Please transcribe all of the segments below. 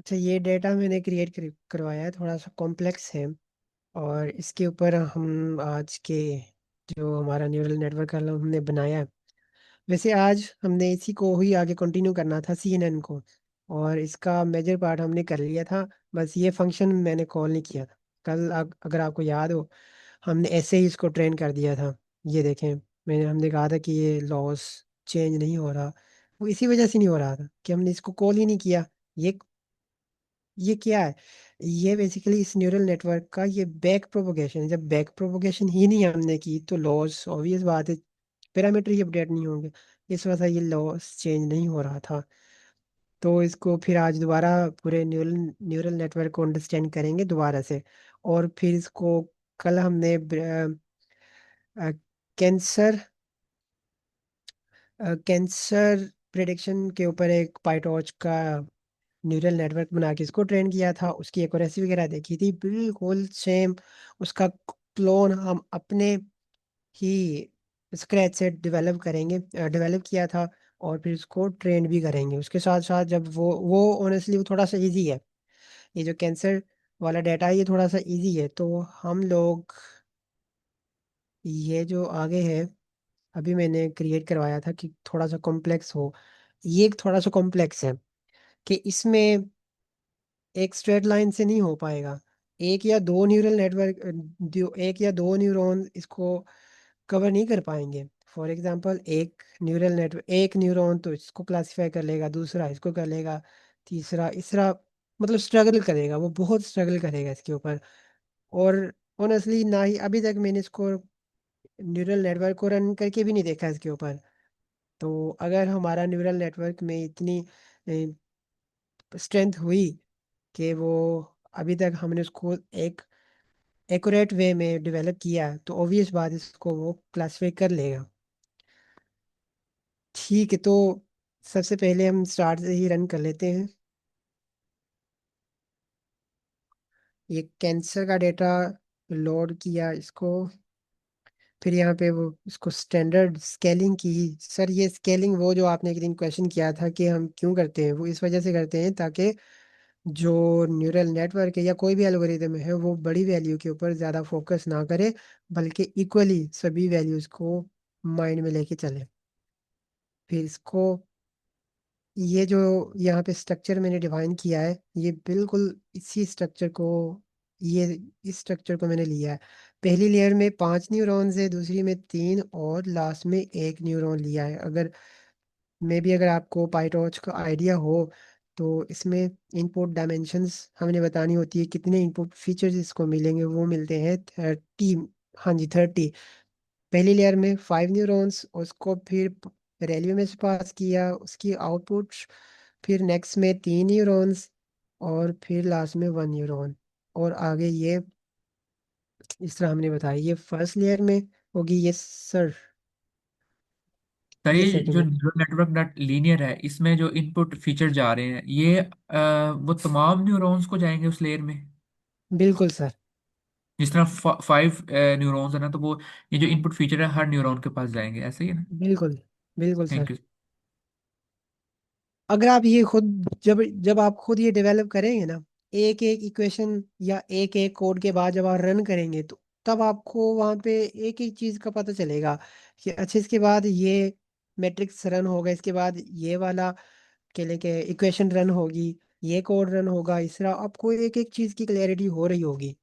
अच्छा, ये डेटा मैंने क्रिएट करवाया है, थोड़ा सा कॉम्प्लेक्स है। और इसके ऊपर हम आज के जो हमारा न्यूरल नेटवर्क हमने बनाया है, वैसे आज हमने इसी को ही आगे कंटिन्यू करना था, CNN को। और इसका मेजर पार्ट हमने कर लिया था। बस ये फंक्शन मैंने कॉल नहीं किया था कल। अगर आपको याद हो, हमने ऐसे ही इसको ट्रेन कर दिया था। ये देखें, हमने कहा था कि ये लॉस चेंज नहीं हो रहा। वो इसी वजह से नहीं हो रहा था कि हमने इसको कॉल ही नहीं किया। ये ये क्या है? ये बेसिकली इस न्यूरल नेटवर्क का ये बैक प्रोपोगेशन है। जब बैक प्रोपोगेशन ही नहीं हमने की तो लॉस ऑब्वियस बात है, पैरामीटर ही अपडेट नहीं होंगे। इस वजह से ये लॉस चेंज नहीं हो रहा था। तो इसको फिर आज दोबारा पूरे न्यूरल न्यूरल नेटवर्क को अंडरस्टैंड करेंगे दोबारा से। और फिर इसको कल हमने कैंसर कैंसर प्रिडिक्शन के ऊपर एक पाइटॉर्च का न्यूरल नेटवर्क बना के इसको ट्रेन किया था। उसकी एक्यूरेसी वगैरह देखी थी, बिल्कुल सेम उसका क्लोन हम अपने ही स्क्रैच से डेवलप करेंगे, डेवलप किया था। और फिर इसको ट्रेन भी करेंगे उसके साथ साथ। जब वो ऑनेस्टली वो थोड़ा सा इजी है। ये जो कैंसर वाला डाटा है ये थोड़ा सा इजी है, तो हम लोग ये जो आगे है, अभी मैंने क्रिएट करवाया था कि थोड़ा सा कॉम्प्लेक्स हो। ये थोड़ा सा कॉम्प्लेक्स है कि इसमें एक स्ट्रेट लाइन से नहीं हो पाएगा। एक या दो न्यूरल नेटवर्क, एक या दो न्यूरॉन इसको कवर नहीं कर पाएंगे। फॉर एग्जांपल, एक न्यूरॉन तो इसको क्लासिफाई कर लेगा, दूसरा इसको कर लेगा, तीसरा इसरा, मतलब स्ट्रगल करेगा, वो बहुत स्ट्रगल करेगा इसके ऊपर। और ऑनेस्टली ना ही अभी तक मैंने इसको न्यूरल नेटवर्क को रन करके भी नहीं देखा इसके ऊपर। तो अगर हमारा न्यूरल नेटवर्क में इतनी स्ट्रेंथ हुई कि वो अभी तक हमने उसको एक एक्यूरेट वे में डेवलप किया है, तो ऑब्वियस बात इसको वो क्लासिफाई कर लेगा। ठीक है, तो सबसे पहले हम स्टार्ट से ही रन कर लेते हैं। ये कैंसर का डेटा लोड किया इसको। फिर यहाँ पे वो इसको स्टैंडर्ड स्केलिंग की। सर, ये स्केलिंग वो जो आपने एक दिन क्वेश्चन किया था कि हम क्यों करते हैं, वो इस वजह से करते हैं ताकि जो न्यूरल नेटवर्क है या कोई भी एल्गोरिदम है वो बड़ी वैल्यू के ऊपर ज़्यादा फोकस ना करे, बल्कि इक्वली सभी वैल्यूज़ को माइंड में लेके चले। फिर इसको, ये जो यहाँ पे स्ट्रक्चर मैंने डिफाइन किया है, ये बिल्कुल इसी स्ट्रक्चर को, ये इस स्ट्रक्चर को मैंने लिया है। पहली लेयर में 5 न्यूरॉन्स है, दूसरी में 3, और लास्ट में एक न्यूरॉन लिया है। अगर अगर आपको पाइटॉर्च का आइडिया हो, तो इसमें इनपुट डायमेंशंस हमने बतानी होती है, कितने इनपुट फीचर्स इसको मिलेंगे। वो मिलते हैं 30। हाँ जी, 30। पहली लेयर में 5 न्यूरॉन्स, उसको फिर रैलियो में से पास किया उसकी आउटपुट। फिर नेक्स्ट में 3 न्यूरॉन्स, और फिर लास्ट में 1 न्यूरॉन। और आगे ये इस तरह हमने बताया, ये फर्स्ट लेयर में होगी। ये सर, तो ये ये जो second. Neural network net linear है, इसमें जो इनपुट फीचर जा रहे हैं ये वो तमाम न्यूरॉन्स को जाएंगे उस लेयर में। बिल्कुल सर। जिस तरह 5 न्यूरॉन्स है ना, तो वो ये जो इनपुट फीचर है हर न्यूरॉन के पास जाएंगे, ऐसे ही है ना? बिल्कुल बिल्कुल थैंक सर। यू। अगर आप ये खुद, जब जब आप खुद ये डेवलप करेंगे ना, एक एक इक्वेशन या एक एक कोड के बाद जब आप रन करेंगे, तो तब आपको वहाँ पे एक एक चीज़ का पता चलेगा कि अच्छा, इसके बाद ये मैट्रिक्स रन होगा, इसके बाद ये वाला के लेके इक्वेशन रन होगी, ये कोड रन होगा। इस तरह आपको एक एक चीज़ की क्लैरिटी हो रही होगी।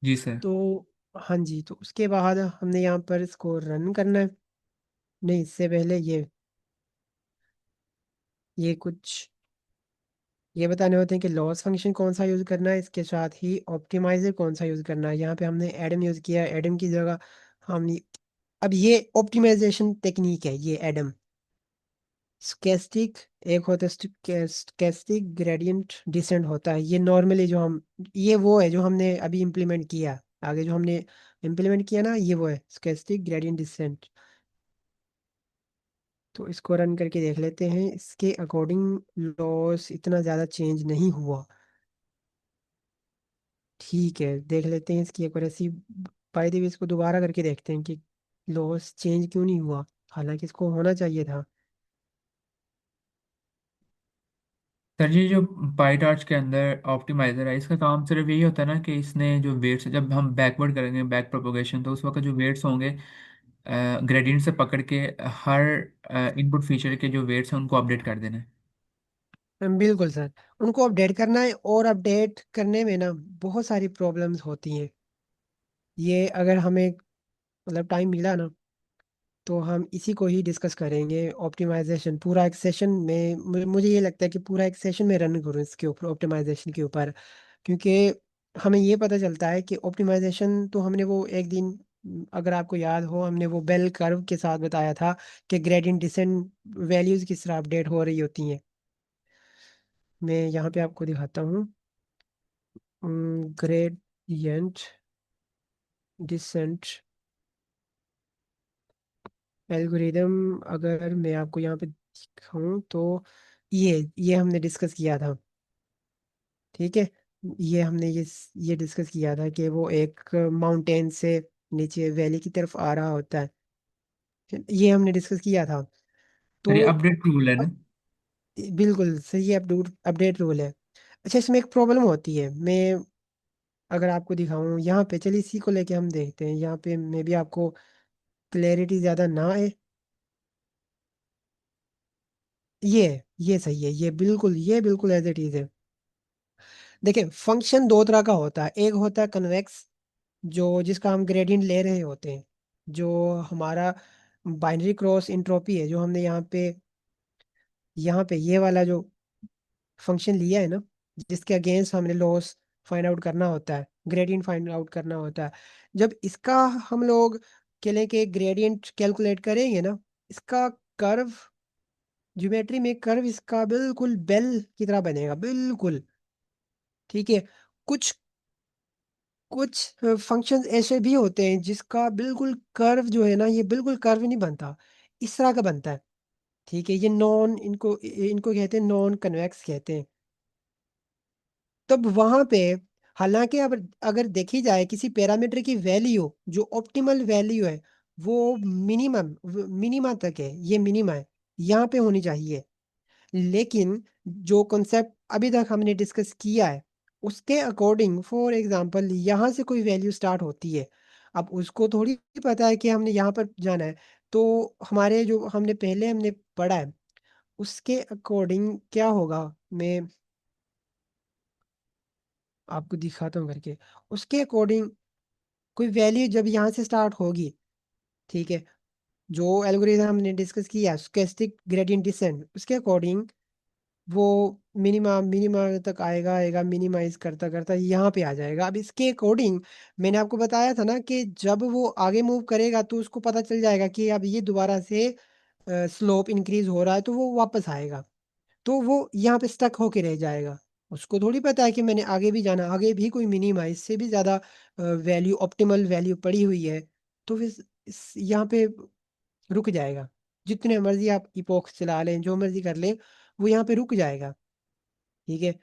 जी सर। तो हाँ जी, तो उसके बाद हमने यहाँ पर इसको रन करना है। नहीं, इससे पहले ये कुछ ये बताने होते हैं कि लॉस फंक्शन कौन सा यूज़ करना है, इसके साथ ही ऑप्टिमाइजर कौन सा यूज़ करना है। यहाँ पे हमने एडम यूज़ किया है, एडम की जगह हम अब ये ऑप्टिमाइजेशन टेक्निक है, ये एडम स्केस्टिक। एक होता है स्केस्टिक ग्रेडियंट डिसेंट होता है, ये नॉर्मली जो हम, ये वो है जो हमने अभी इम्प्लीमेंट किया। आगे जो हमने इम्प्लीमेंट किया ना, ये वो है स्केस्टिक ग्रेडियंट डिसेंट। तो इसको रन करके देख लेते हैं, इसके अकॉर्डिंग लॉस इतना ज़्यादा चेंज नहीं हुआ। ठीक है, देख लेते हैं इसकी एक्यूरेसी। बाय द वे, इसको दोबारा करके देखते हैं कि लॉस चेंज क्यों नहीं हुआ, हालांकि इसको होना चाहिए था। सर जी, जो पाईटार्च के अंदर ऑप्टिमाइजर है, इसका काम सिर्फ यही होता है ना कि इसने जो वेट्स, जब हम बैकवर्ड करेंगे बैक प्रोपोगेशन, तो उस वक्त जो वेट्स होंगे ग्रेडियंट से पकड़ के हर इनपुट फीचर के जो वेट्स हैं उनको अपडेट कर देना है। बिल्कुल सर, उनको अपडेट करना है, और अपडेट करने में ना बहुत सारी प्रॉब्लम्स होती हैं। ये अगर हमें मतलब टाइम मिला ना, तो हम इसी को ही डिस्कस करेंगे, ऑप्टिमाइजेशन पूरा एक सेशन में। मुझे ये लगता है कि पूरा एक सेशन में रन करूँ इसके ऊपर, ऑप्टिमाइजेशन के ऊपर। क्योंकि हमें ये पता चलता है कि ऑप्टिमाइजेशन तो हमने वो एक दिन, अगर आपको याद हो, हमने वो बेल कर्व के साथ बताया था कि ग्रेडियंट डिसेंट वैल्यूज किस तरह अपडेट हो रही होती हैं। मैं यहाँ पे आपको दिखाता हूँ। ग्रेडियंट डिसेंट एल्गोरिदम, अगर मैं आपको यहाँ पे दिखाऊँ तो ये हमने डिस्कस किया था। ठीक है, ये हमने ये डिस्कस किया था कि वो एक माउंटेन से नीचे वैली की तरफ आ रहा होता है। ये हमने डिस्कस किया था। सर, तो ये अपडेट टूल है ना? अब बिल्कुल सही, अपडेट अपडेट रूल है। अच्छा, इसमें एक प्रॉब्लम होती है। मैं अगर आपको दिखाऊं यहाँ पे, चलिए इसी को लेके हम देखते हैं। यहाँ पे मे भी आपको क्लैरिटी ज़्यादा ना आए। ये सही है, ये बिल्कुल एज इट इज़ है। देखिए, फंक्शन दो तरह का होता है। एक होता है कन्वेक्स, जो जिसका हम ग्रेडियंट ले रहे होते हैं, जो हमारा बाइनरी क्रॉस इंट्रोपी है, जो हमने यहाँ पे ये वाला जो फंक्शन लिया है ना, जिसके अगेंस्ट हमने लॉस फाइंड आउट करना होता है, ग्रेडियंट फाइंड आउट करना होता है। जब इसका हम लोग के ग्रेडियंट कैलकुलेट करेंगे ना, इसका कर्व, ज्योमेट्री में कर्व इसका बिल्कुल बेल की तरह बनेगा, बिल्कुल। ठीक है। कुछ कुछ फंक्शंस ऐसे भी होते हैं जिसका बिल्कुल कर्व जो है ना, ये बिल्कुल कर्व नहीं बनता, इस तरह का बनता है। ठीक है, ये नॉन, इनको इनको कहते हैं नॉन कन्वेक्स कहते हैं। तब वहां पे, हालांकि अब अगर देखी जाए किसी पैरामीटर की वैल्यू, जो ऑप्टिमल वैल्यू है, वो मिनिमम मिनिमा तक है, ये मिनिमा है, यहाँ पे होनी चाहिए। लेकिन जो कॉन्सेप्ट अभी तक हमने डिस्कस किया है, उसके अकॉर्डिंग, फॉर एग्जांपल यहाँ से कोई वैल्यू स्टार्ट होती है। अब उसको थोड़ी पता है कि हमने यहाँ पर जाना है। तो हमारे जो हमने पढ़ा है, उसके अकॉर्डिंग क्या होगा, मैं आपको दिखाता हूँ करके। उसके अकॉर्डिंग कोई वैल्यू जब यहाँ से स्टार्ट होगी, ठीक है, जो एल्गोरिथम हमने डिस्कस किया, स्टोकेस्टिक ग्रेडियंट डिसेंट, उसके अकॉर्डिंग वो मिनिमा मिनिमा तक आएगा आएगा, मिनिमाइज करता करता यहाँ पे आ जाएगा। अब इसके अकॉर्डिंग मैंने आपको बताया था ना कि जब वो आगे मूव करेगा तो उसको पता चल जाएगा कि अब ये दोबारा से स्लोप इंक्रीज हो रहा है, तो वो वापस आएगा। तो वो यहाँ पे स्टक होके रह जाएगा। उसको थोड़ी पता है कि मैंने आगे भी जाना, आगे भी कोई मिनिमा इससे भी ज़्यादा वैल्यू, ऑप्टिमल वैल्यू पड़ी हुई है। तो फिर यहाँ पे रुक जाएगा। जितने मर्जी आप इपोक्स चला लें, जो मर्जी कर लें, वो यहाँ पे रुक जाएगा। ठीक है,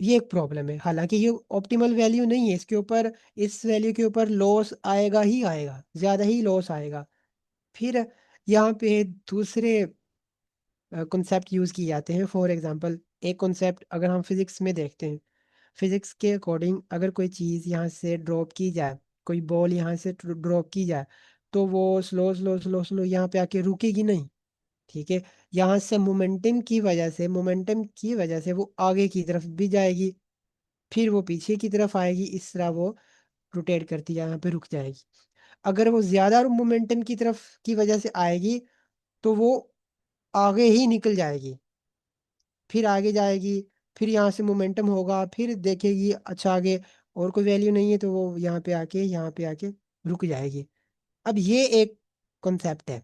ये एक प्रॉब्लम है। हालांकि ये ऑप्टिमल वैल्यू नहीं है, इसके ऊपर, इस वैल्यू के ऊपर लॉस आएगा ही आएगा, ज़्यादा ही लॉस आएगा। फिर यहाँ पे दूसरे कॉन्सेप्ट यूज़ किए जाते हैं। फॉर एग्जांपल, एक कॉन्सेप्ट अगर हम फिजिक्स में देखते हैं, फिजिक्स के अकॉर्डिंग अगर कोई चीज़ यहाँ से ड्रॉप की जाए, कोई बॉल यहाँ से ड्रॉप की जाए, तो वो स्लो स्लो स्लो स्लो यहाँ पे आके रुकेगी नहीं। ठीक है, यहाँ से मोमेंटम की वजह से वो आगे की तरफ भी जाएगी, फिर वो पीछे की तरफ आएगी, इस तरह वो रोटेट करती यहाँ पे रुक जाएगी। अगर वो ज़्यादा मोमेंटम की तरफ की वजह से आएगी, तो वो आगे ही निकल जाएगी, फिर आगे जाएगी, फिर यहाँ से मोमेंटम होगा, फिर देखेगी अच्छा आगे और कोई वैल्यू नहीं है, तो वो यहाँ पे आके रुक जाएगी। अब ये एक कॉन्सेप्ट है,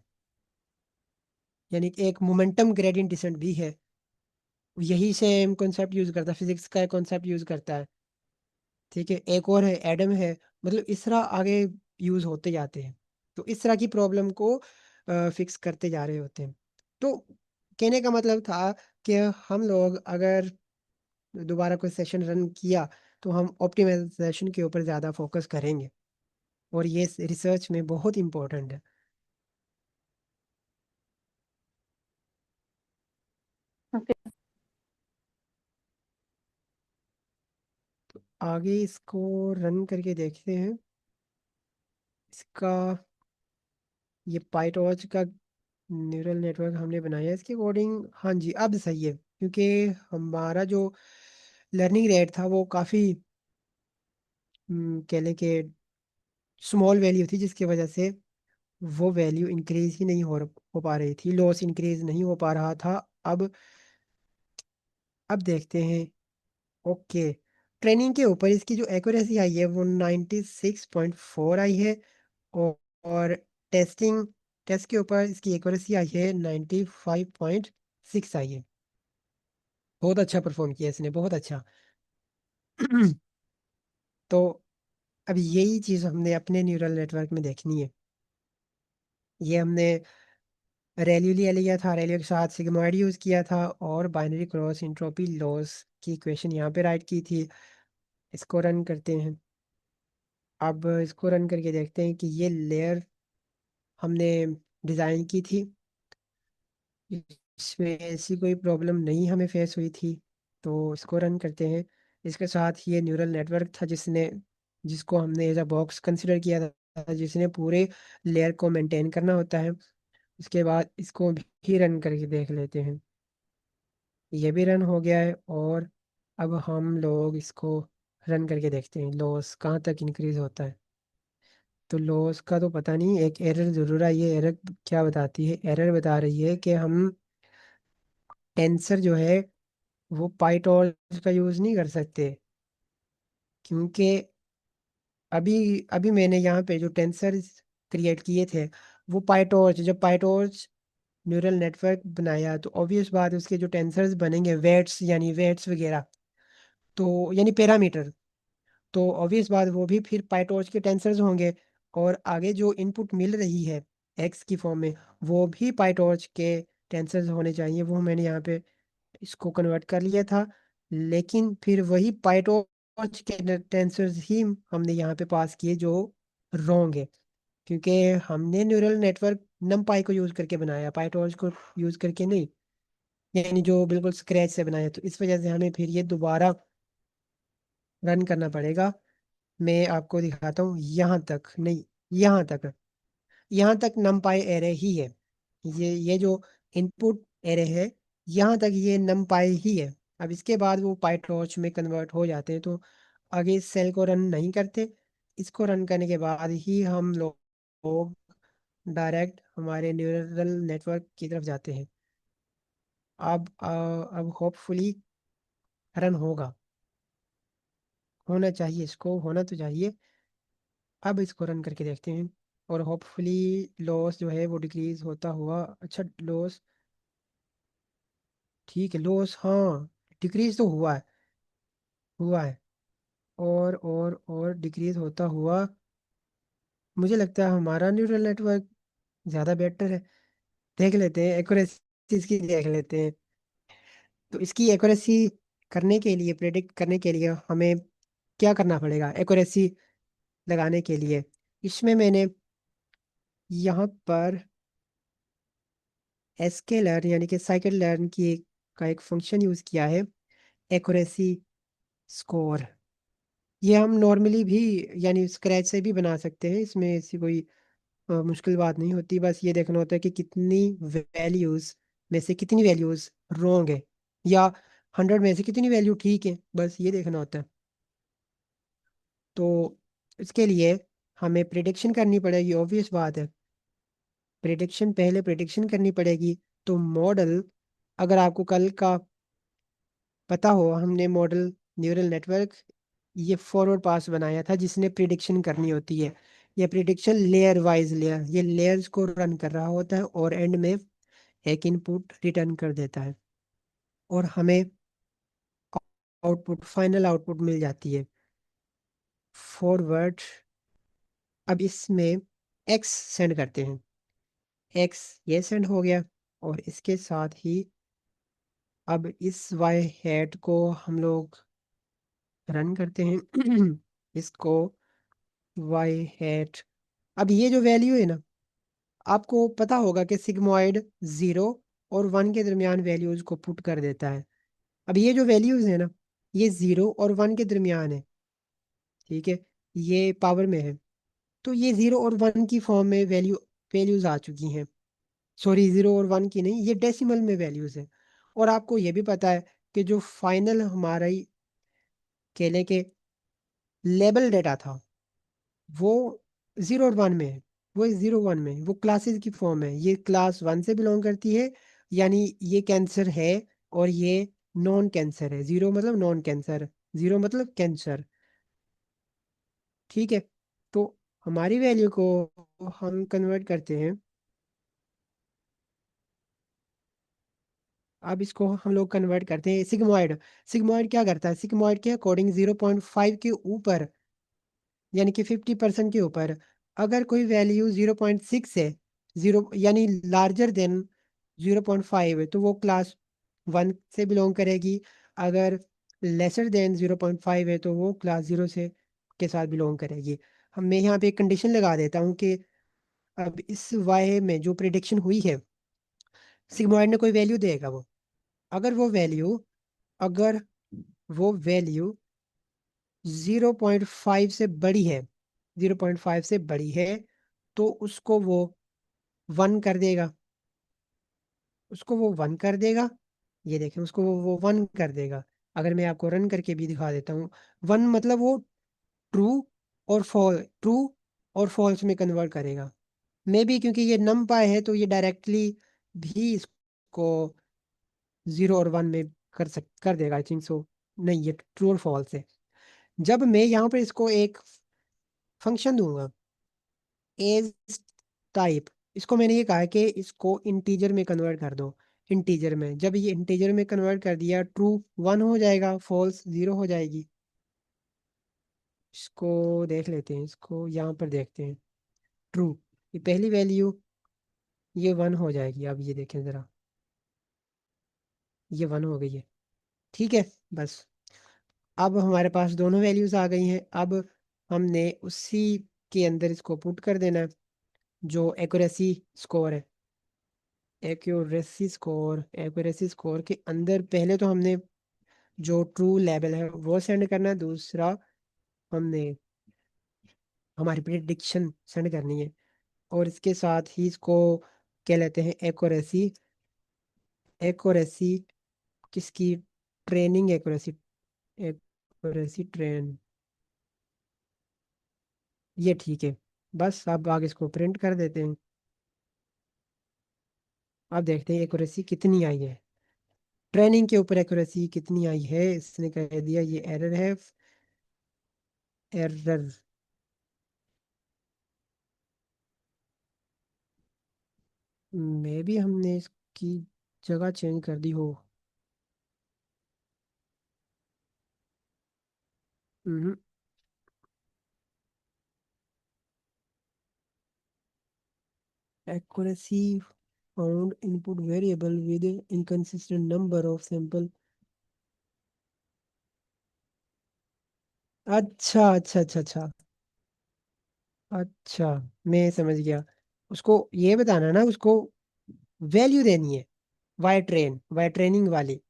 यानी कि एक मोमेंटम ग्रेडियंट डिसेंट भी है। यही सेम कॉन्सेप्ट यूज करता है, फिजिक्स का कॉन्सेप्ट यूज करता है। ठीक है, एक और है एडम है। मतलब इस तरह आगे यूज होते जाते हैं। तो इस तरह की प्रॉब्लम को फिक्स करते जा रहे होते हैं। तो कहने का मतलब था कि हम लोग अगर दोबारा कोई सेशन रन किया, तो हम ऑप्टिमाइजेशन के ऊपर ज़्यादा फोकस करेंगे, और ये रिसर्च में बहुत इंपॉर्टेंट है। ओके। आगे इसको रन करके देखते हैं। इसका ये पाइटॉर्च का न्यूरल नेटवर्क हमने बनाया है, इसके अकॉर्डिंग हाँ जी अब सही है, क्योंकि हमारा जो लर्निंग रेट था वो काफ़ी कह लें कि स्मॉल वैल्यू थी, जिसकी वजह से वो वैल्यू इंक्रीज ही नहीं हो पा रही थी, लॉस इंक्रीज नहीं हो पा रहा था। अब अब देखते हैं। ओके, ट्रेनिंग के ऊपर इसकी जो एक्यूरेसी आई है वो 96.4 आई है। और, और टेस्टिंग टेस्ट के ऊपर इसकी एक्यूरेसी आई है 95.6 आई है। बहुत अच्छा परफॉर्म किया इसने, बहुत अच्छा। तो अब यही चीज़ हमने अपने न्यूरल नेटवर्क में देखनी है। ये हमने रेलियो लिया था, रेलियो के साथ सिग्मॉइड यूज़ किया था और बाइनरी क्रॉस एंट्रोपी लॉस की इक्वेशन यहाँ पे राइट की थी। इसको रन करते हैं। अब इसको रन करके देखते हैं कि ये लेयर हमने डिज़ाइन की थी, इसमें ऐसी कोई प्रॉब्लम नहीं हमें फेस हुई थी। तो इसको रन करते हैं। इसके साथ ये न्यूरल नेटवर्क था जिसको हमने एज अ बॉक्स कंसिडर किया था, जिसने पूरे लेयर को मेंटेन करना होता है। उसके बाद इसको भी रन करके देख लेते हैं। ये भी रन हो गया है। और अब हम लोग इसको रन करके देखते हैं लॉस कहाँ तक इंक्रीज होता है। तो लॉस का तो पता नहीं, एक एरर ज़रूर आई है। एरर क्या बताती है? एरर बता रही है कि हम टेंसर जो है वो पाइटॉर्च का यूज़ नहीं कर सकते, क्योंकि अभी अभी मैंने यहाँ पे जो टेंसर क्रिएट किए थे वो पाइटॉर्च, जब पाइटॉर्च न्यूरल नेटवर्क बनाया तो ऑब्वियस बात है उसके जो टेंसर्स बनेंगे वेट्स, यानी वेट्स वगैरह, तो यानी पैरामीटर, तो ऑब्वियस बात वो भी फिर पाइटॉर्च के टेंसर्स होंगे। और आगे जो इनपुट मिल रही है एक्स की फॉर्म में वो भी पाइटॉर्च के टेंसर्स होने चाहिए। वो मैंने यहाँ पे इसको कन्वर्ट कर लिया था, लेकिन फिर वही पाइटॉर्च के टेंसर्स ही हमने यहाँ पे पास किए जो रॉन्ग है, क्योंकि हमने न्यूरल नेटवर्क नमपाई को यूज़ करके बनाया, पाइटॉर्च को यूज़ करके नहीं, यानी जो बिल्कुल स्क्रैच से बनाया। तो इस वजह से हमें फिर ये दोबारा रन करना पड़ेगा। मैं आपको दिखाता हूँ, यहाँ तक नहीं, यहाँ तक, यहाँ तक नमपाई एरे ही है। ये जो इनपुट एरे है, यहाँ तक ये नमपाई ही है। अब इसके बाद वो पाइटॉर्च में कन्वर्ट हो जाते हैं, तो आगे इस सेल को रन नहीं करते। इसको रन करने के बाद ही हम लोग डायरेक्ट हमारे न्यूरल नेटवर्क की तरफ जाते हैं। अब होपफुली रन होगा, होना चाहिए, इसको होना तो चाहिए। अब इसको रन करके देखते हैं और होपफुली लॉस जो है वो डिक्रीज होता हुआ, अच्छा लॉस, ठीक है लॉस, हाँ डिक्रीज तो हुआ है। और डिक्रीज होता हुआ मुझे लगता है हमारा न्यूरल नेटवर्क ज़्यादा बेटर है। देख लेते हैं एक्यूरेसी इसकी, देख लेते हैं। तो इसकी एक्यूरेसी करने के लिए, प्रेडिक्ट करने के लिए हमें क्या करना पड़ेगा एक्यूरेसी लगाने के लिए? इसमें मैंने यहाँ पर एसके यानी कि साइकिल लर्न का एक फंक्शन यूज़ किया है, एक्यूरेसी स्कोर। ये हम नॉर्मली भी यानी स्क्रैच से भी बना सकते हैं, इसमें ऐसी कोई मुश्किल बात नहीं होती। बस ये देखना होता है कि कितनी वैल्यूज़ में से कितनी वैल्यूज़ रॉन्ग है, या 100 में से कितनी वैल्यू ठीक है, बस ये देखना होता है। तो इसके लिए हमें प्रिडिक्शन करनी पड़ेगी, ऑब्वियस बात है। प्रिडिक्शन करनी पड़ेगी। तो मॉडल, अगर आपको कल का पता हो, हमने मॉडल न्यूरल नेटवर्क ये फॉरवर्ड पास बनाया था जिसने प्रिडिक्शन करनी होती है। ये प्रिडिक्शन लेयर वाइज, ये लेयर्स को रन कर रहा होता है और एंड में एक इनपुट रिटर्न कर देता है और हमें फाइनल आउटपुट मिल जाती है फॉरवर्ड। अब इसमें एक्स सेंड करते हैं, एक्स ये सेंड हो गया। और इसके साथ ही अब इस वाई हैट को हम लोग रन करते हैं। इसको वाई हैट, अब ये जो वैल्यू है ना, आपको पता होगा कि सिग्मॉइड 0 और 1 के दरमियान वैल्यूज को पुट कर देता है। अब ये जो वैल्यूज है ना, ये 0 और 1 के दरमियान है। ठीक है, ये पावर में है। तो ये 0 और 1 की फॉर्म में वैल्यूज आ चुकी हैं। सॉरी, 0 और 1 की नहीं, ये डेसिमल में वैल्यूज है। और आपको ये भी पता है कि जो फाइनल हमारा केले के लेबल डेटा था वो 0 और 1 में है। वो 0 1 में है, वो क्लासेस की फॉर्म है, ये क्लास 1 से बिलोंग करती है। यानी ये कैंसर है और ये नॉन कैंसर है। 0 मतलब नॉन कैंसर, 0 मतलब कैंसर। ठीक है, तो हमारी वैल्यू को हम कन्वर्ट करते हैं। अब इसको हम लोग कन्वर्ट करते हैं सिग्मॉइड। सिग्मॉइड क्या करता है? सिग्मॉइड के अकॉर्डिंग 0.5 के ऊपर, यानी कि 50% के ऊपर, अगर कोई वैल्यू 0.6 है, जीरो यानी लार्जर देन 0.5 है, तो वो क्लास 1 से बिलोंग करेगी। अगर लेसर देन 0.5 है तो वो क्लास 0 से के साथ बिलोंग करेगी। हम मैं यहाँ पे एक कंडीशन लगा देता हूँ कि अब इस वाई में जो प्रिडिक्शन हुई है, सिग्मॉइड ने कोई वैल्यू देगा वो। अगर वो वैल्यू अगर वो वैल्यू 0.5 से बड़ी है, 0.5 से बड़ी है, तो उसको वो 1 कर देगा। उसको वो 1 कर देगा। ये देखें, उसको वो 1 कर देगा। अगर मैं आपको रन करके भी दिखा देता हूँ, 1 मतलब वो ट्रू ट्रू और फॉल्स में कन्वर्ट करेगा। मे बी क्योंकि ये नम पाए है तो ये डायरेक्टली भी इसको 0 और 1 में कर देगा, आई थिंक सो। नहीं, ये ट्रू और फॉल्स है। जब मैं यहाँ पर इसको एक फंक्शन दूंगा, एज टाइप, इसको मैंने ये कहा है कि इसको इंटीजर में कन्वर्ट कर दो। इंटीजर में, जब ये इंटीजर में कन्वर्ट कर दिया, ट्रू 1 हो जाएगा, फॉल्स 0 हो जाएगी। इसको देख लेते हैं, इसको यहाँ पर देखते हैं। ट्रू, ये पहली वैल्यू, ये 1 हो जाएगी। अब ये देखें ज़रा, ये 1 हो गई है। ठीक है, बस अब हमारे पास दोनों वैल्यूज आ गई हैं। अब हमने उसी के अंदर इसको पुट कर देना है, जो एक्यूरेसी स्कोर है। एक्यूरेसी स्कोर के अंदर पहले तो हमने जो ट्रू लेवल है वो सेंड करना है। दूसरा, हमने हमारी प्रिडिक्शन सेंड करनी है। और इसके साथ ही इसको क्या लेते हैं, एक्यूरेसी। एक्यूरेसी किसकी? Training accuracy. एक्यूरेसी ट्रेन, ये ठीक है। बस अब आगे इसको प्रिंट कर देते हैं। अब देखते हैं एक्यूरेसी कितनी आई है। ट्रेनिंग के ऊपर एक्यूरेसी कितनी आई है, इसने कह दिया ये एरर है। एरर, मे भी हमने इसकी जगह चेंज कर दी हो। Accuracy found input variable with inconsistent number of sample। अच्छा अच्छा अच्छा अच्छा। अच्छा, मैं समझ गया। उसको ये बताना ना, उसको वैल्यू देनी है। वाई ट्रेनिंग वाली,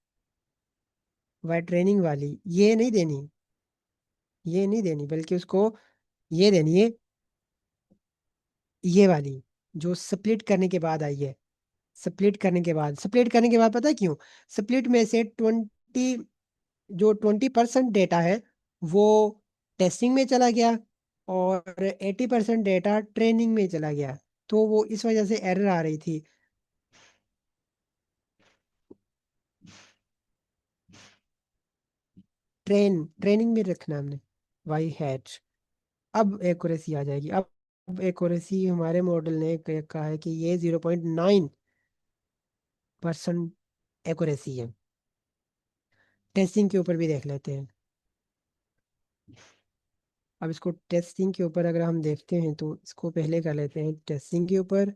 वाई ट्रेनिंग वाली ये नहीं देनी। ये नहीं देनी, बल्कि उसको ये देनी है, ये वाली जो स्प्लिट करने के बाद आई है। स्प्लिट करने के बाद पता है क्यों? स्प्लिट में से 20% डेटा है वो टेस्टिंग में चला गया, और 80% डेटा ट्रेनिंग में चला गया। तो वो इस वजह से एरर आ रही थी। ट्रेनिंग में रखना हमने, वाई हैच। अब एक्यूरेसी आ जाएगी। अब एक्यूरेसी हमारे मॉडल ने कहा है कि ये 0.9% एक्यूरेसी है। टेस्टिंग के ऊपर भी देख लेते हैं। अब इसको टेस्टिंग के ऊपर अगर हम देखते हैं तो इसको पहले कर लेते हैं टेस्टिंग के ऊपर।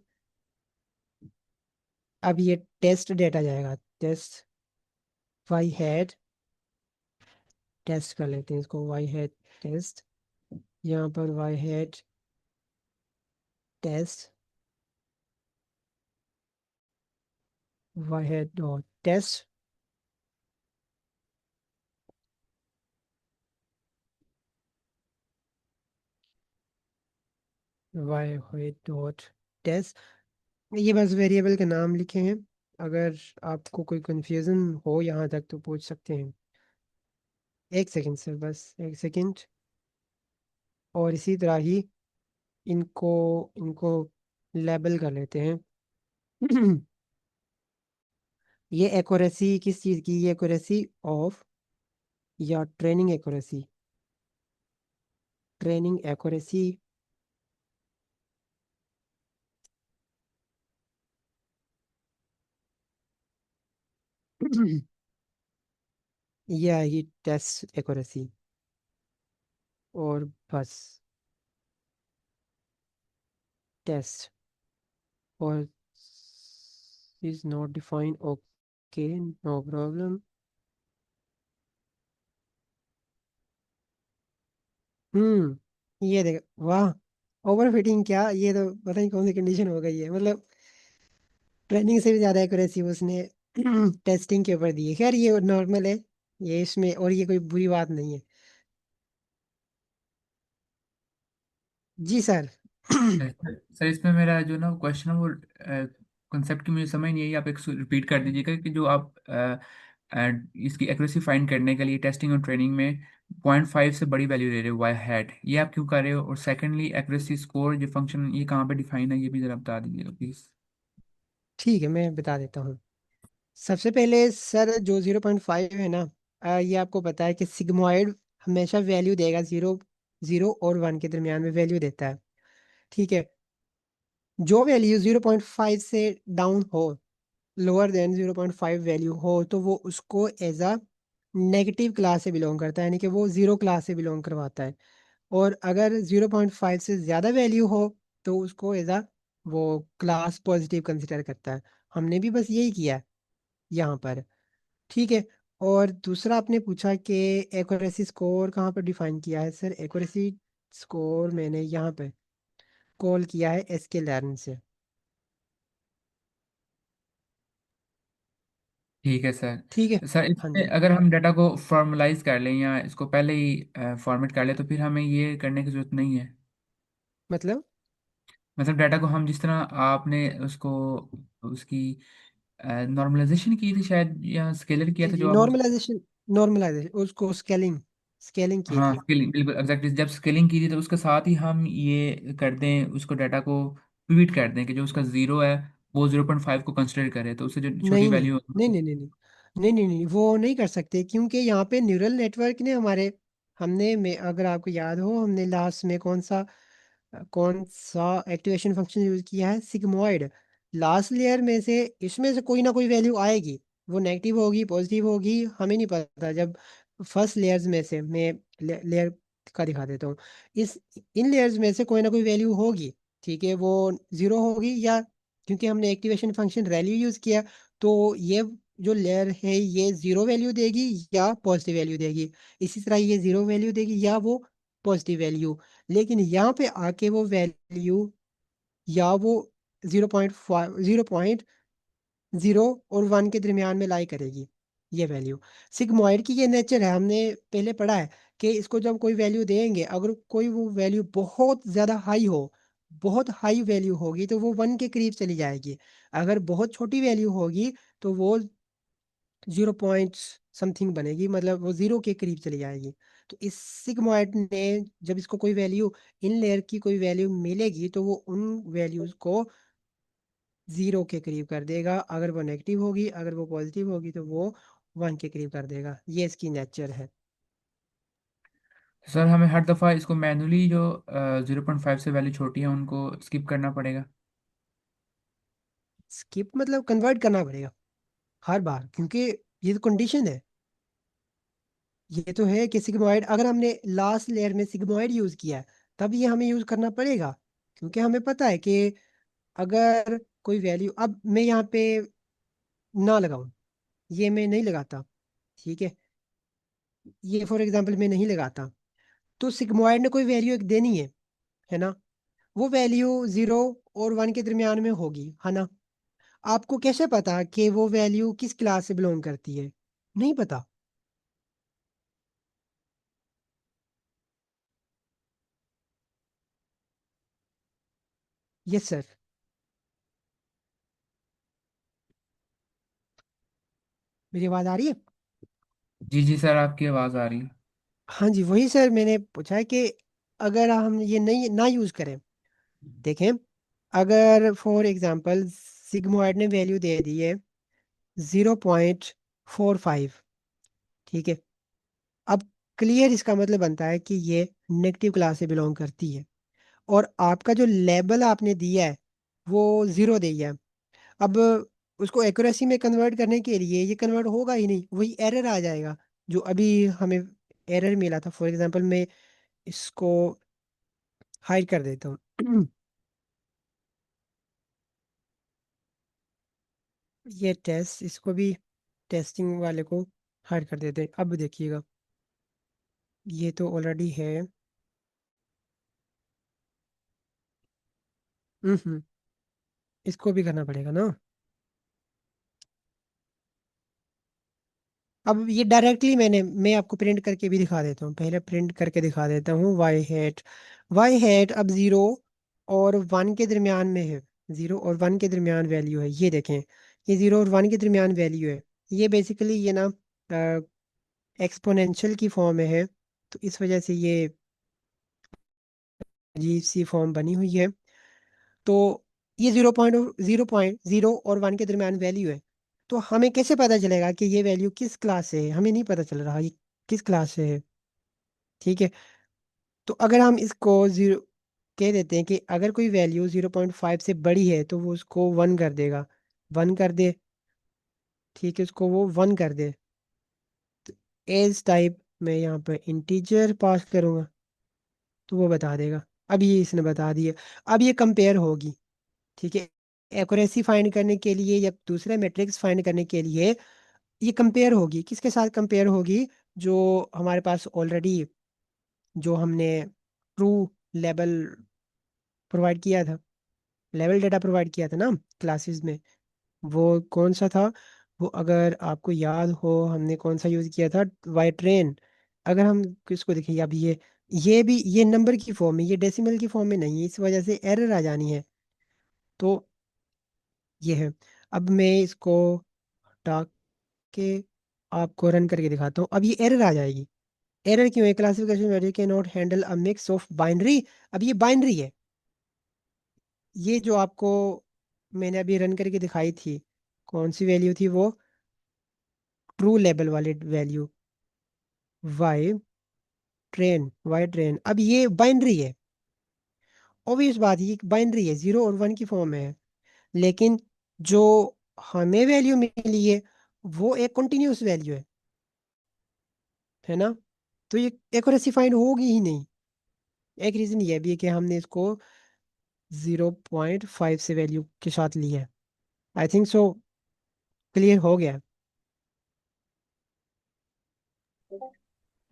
अब ये टेस्ट डेटा जाएगा, टेस्ट वाई हैड। टेस्ट कर लेते हैं इसको, वाई हैड टेस्ट। यहाँ पर Y hat test, Y hat dot test. Y हुई डॉट टेस्ट। ये बस वेरिएबल के नाम लिखे हैं। अगर आपको कोई कंफ्यूजन हो यहाँ तक तो पूछ सकते हैं। एक सेकंड सर, बस एक सेकंड। और इसी तरह ही इनको इनको लेबल कर लेते हैं। ये एक्यूरेसी किस चीज़ की, ये एक्यूरेसी ऑफ या ट्रेनिंग एक्यूरेसी, ट्रेनिंग एक्यूरेसी। ये आएगी टेस्ट एक्यूरेसी। और बस टेस्ट। और is not defined, okay, no problem. ये देख, वाह, ओवर फिटिंग क्या, ये तो पता नहीं कौन सी कंडीशन हो गई है, मतलब ट्रेनिंग से भी ज्यादा एक्यूरेसी उसने टेस्टिंग के ऊपर दी है। खैर ये नॉर्मल है, ये इसमें, और ये कोई बुरी बात नहीं है। जी सर। सर इसमें मेरा जो ना क्वेश्चन है वो कंसेप्ट की मुझे समझ नहीं आई, आप एक रिपीट कर दीजिएगा कि जो आप इसकी एक्यूरेसी फाइंड करने के लिए टेस्टिंग और ट्रेनिंग में 0.5 से बड़ी वैल्यू ले रहे हो वाई हैट, ये आप क्यों कर रहे हो? और सेकेंडली एक्यूरेसी स्कोर जो फंक्शन ये कहाँ पे डिफाइन है, ये भी जरा बता दीजिएगा प्लीज। ठीक है, मैं बता देता हूँ। सबसे पहले सर, जो 0.5 है ना, ये आपको पता है कि सिग्मॉइड हमेशा वैल्यू देगा, जीरो, जीरो और वन के दरमियान में वैल्यू देता है। ठीक है। जो वैल्यू 0.5 से डाउन हो, लोअर देन 0.5 वैल्यू हो, तो वो उसको एज अ नेगेटिव क्लास से बिलोंग करता है, यानी कि वो जीरो क्लास से बिलोंग करवाता है। और अगर 0.5 से ज़्यादा वैल्यू हो तो उसको एज अ वो क्लास पॉजिटिव कंसिडर करता है। हमने भी बस यही किया है यहाँ पर। ठीक है। और दूसरा आपने पूछा कि एक्यूरेसी स्कोर कहाँ पर डिफाइन किया है। सर एक्यूरेसी स्कोर मैंने यहाँ पे कॉल किया है एसके लर्न से। ठीक है सर। ठीक है। सर हाँ इसमें जी। अगर हम डाटा को फॉर्मलाइज कर लें या इसको पहले ही फॉर्मेट कर लें तो फिर हमें ये करने की जरूरत नहीं है। मतलब, मतलब डाटा को हम जिस तरह आपने उसको उसकी नॉर्मलाइजेशन की थी शायद या स्केलर किया जी था जी, जो आप नॉर्मलाइजेशन, नॉर्मलाइजेशन उसको स्केलिंग, स्केलिंग की हाँ थी। स्केलिंग बिल्कुल एग्जैक्टली, जब स्केलिंग की थी तो उसके साथ ही हम ये कर दें उसको डाटा को ट्वीट कर दें कि जो उसका जीरो है वो 0.5 को कंसिडर करे तो उससे जो छोटी नहीं नहीं वैल्यू नहीं नहीं नहीं नहीं नहीं नहीं नहीं, वो नहीं कर सकते, क्योंकि यहाँ पे न्यूरल नेटवर्क ने हमारे, हमने में अगर आपको याद हो, हमने लास्ट में कौन सा एक्टिवेशन फंक्शन यूज किया है, सिग्मॉइड। लास्ट लेयर में से इसमें से कोई ना कोई वैल्यू आएगी, वो नेगेटिव होगी पॉजिटिव होगी हमें नहीं पता। जब फर्स्ट लेयर्स में से मैं लेयर का दिखा देता हूँ, इस इन लेयर्स में से कोई ना कोई वैल्यू होगी। ठीक है, वो जीरो होगी, या क्योंकि हमने एक्टिवेशन फंक्शन वैल्यू यूज किया, तो ये जो लेयर है ये जीरो वैल्यू देगी या पॉजिटिव वैल्यू देगी। इसी तरह ये जीरो वैल्यू देगी या वो पॉजिटिव वैल्यू। लेकिन यहाँ पे आके वो वैल्यू या वो 0.5, 0.0 और वन के दरमियान में लाई करेगी, ये वैल्यू। सिग्मॉइड की ये नेचर है, हमने पहले पढ़ा है कि इसको जब कोई वैल्यू देंगे, अगर कोई वो वैल्यू बहुत ज़्यादा हाई हो, बहुत हाई वैल्यू होगी तो वो वन के करीब चली जाएगी। अगर बहुत छोटी वैल्यू होगी तो वो 0 पॉइंट समथिंग बनेगी, मतलब वो जीरो के करीब चली जाएगी। तो इस सिग्मॉइड ने, जब इसको कोई वैल्यू, इन लेयर की कोई वैल्यू मिलेगी, तो वो उन वैल्यूज को जीरो के करीब कर देगा। अगर वो नेगेटिव होगी, अगर वो पॉजिटिव होगी, तो वो वन के करीब कर देगा। ये इसकी नेचर है। सर हमें हर दफ़ा इसको मैनुअली जो 0.5 से वैल्यू छोटी है उनको स्किप करना पड़ेगा? स्किप मतलब कन्वर्ट करना पड़ेगा हर बार, क्योंकि ये तो कंडीशन है। ये तो है कि सिग्मॉइड, अगर हमने लास्ट लेयर में सिग्मॉइड यूज किया है, तब ये हमें यूज करना पड़ेगा, क्योंकि हमें पता है कि अगर कोई वैल्यू, अब मैं यहाँ पे ना लगाऊं, ये मैं नहीं लगाता। ठीक है, ये फॉर एग्जांपल मैं नहीं लगाता, तो सिग्मॉइड ने कोई वैल्यू एक देनी है ना, वो वैल्यू जीरो और वन के दरमियान में होगी, है ना। आपको कैसे पता कि वो वैल्यू किस क्लास से बिलोंग करती है? नहीं पता। Yes sir. मेरी आवाज़ आ रही है? जी जी सर, आपकी आवाज़ आ रही है। हाँ जी, वही सर मैंने पूछा है कि अगर हम ये नहीं ना यूज़ करें। देखें, अगर फॉर एग्जांपल सिग्मोइड ने वैल्यू दे दी है 0.45, ठीक है। अब क्लियर इसका मतलब बनता है कि ये नेगेटिव क्लास से बिलोंग करती है। और आपका जो लेबल आपने दिया है वो ज़ीरो दिया है। अब उसको एक्यूरेसी में कन्वर्ट करने के लिए ये कन्वर्ट होगा ही नहीं, वही एरर आ जाएगा जो अभी हमें एरर मिला था। फॉर एग्जांपल मैं इसको हाइड कर देता हूँ। ये टेस्ट, इसको भी टेस्टिंग वाले को हाइड कर देते हैं। अब देखिएगा, ये तो ऑलरेडी है। हम्म, इसको भी करना पड़ेगा ना। अब ये डायरेक्टली मैं आपको प्रिंट करके भी दिखा देता हूँ। पहले प्रिंट करके दिखा देता हूँ। वाई हेट अब 0 और 1 के दरमियान में है। 0 और 1 के दरमियान वैल्यू है, ये देखें। ये 0 और 1 के दरमियान वैल्यू है। ये बेसिकली ये ना एक्सपोनेंशियल की फॉर्म में है, तो इस वजह से ये अजीब सी फॉर्म बनी हुई है। तो ये 0.0 और 1 के दरमियान वैल्यू है। तो हमें कैसे पता चलेगा कि ये वैल्यू किस क्लास से है? हमें नहीं पता चल रहा ये किस क्लास से है। ठीक है। तो अगर हम इसको जीरो कह देते हैं कि अगर कोई वैल्यू 0.5 से बड़ी है तो वो उसको 1 कर देगा। 1 कर दे, ठीक है, उसको वो 1 कर दे। एज टाइप मैं यहाँ पर इंटीजर पास करूँगा तो वो बता देगा। अब ये इसने बता दिया। अब ये कंपेयर होगी, ठीक है। एक्यूरेसी फाइंड करने के लिए या दूसरे मैट्रिक्स फाइंड करने के लिए ये कंपेयर होगी। किसके साथ कंपेयर होगी? जो हमारे पास ऑलरेडी, जो हमने ट्रू लेवल प्रोवाइड किया था, लेवल डेटा प्रोवाइड किया था ना क्लासेस में, वो कौन सा था? वो अगर आपको याद हो हमने कौन सा यूज़ किया था? Y train. अगर हम किसको देखिए, अब ये भी ये नंबर की फॉर्म में, ये डेसिमल की फॉर्म में नहीं है, इस वजह से एरर आ जानी है। तो ये है। अब मैं इसको हटा के आपको रन करके दिखाता हूँ। अब ये एरर आ जाएगी। एरर क्यों है? क्लासिफिकेशन वैल्यू के not handle a mix of binary. अब ये बाइनरी है। ये जो आपको मैंने अभी रन करके दिखाई थी, कौन सी वैल्यू थी वो? ट्रू लेवल वाली वैल्यू, वाई वाई ट्रेन। अब ये बाइनरी है। ऑब्वियस बात है, ये बाइनरी है, 0 और 1 की फॉर्म में है। लेकिन जो हमें वैल्यू मिली है वो एक कंटिन्यूस वैल्यू है ना। तो ये एक्यूरेसी फाइंड होगी ही नहीं। एक रीज़न ये भी है कि हमने इसको 0.5 से वैल्यू के साथ लिया है। आई थिंक सो क्लियर हो गया।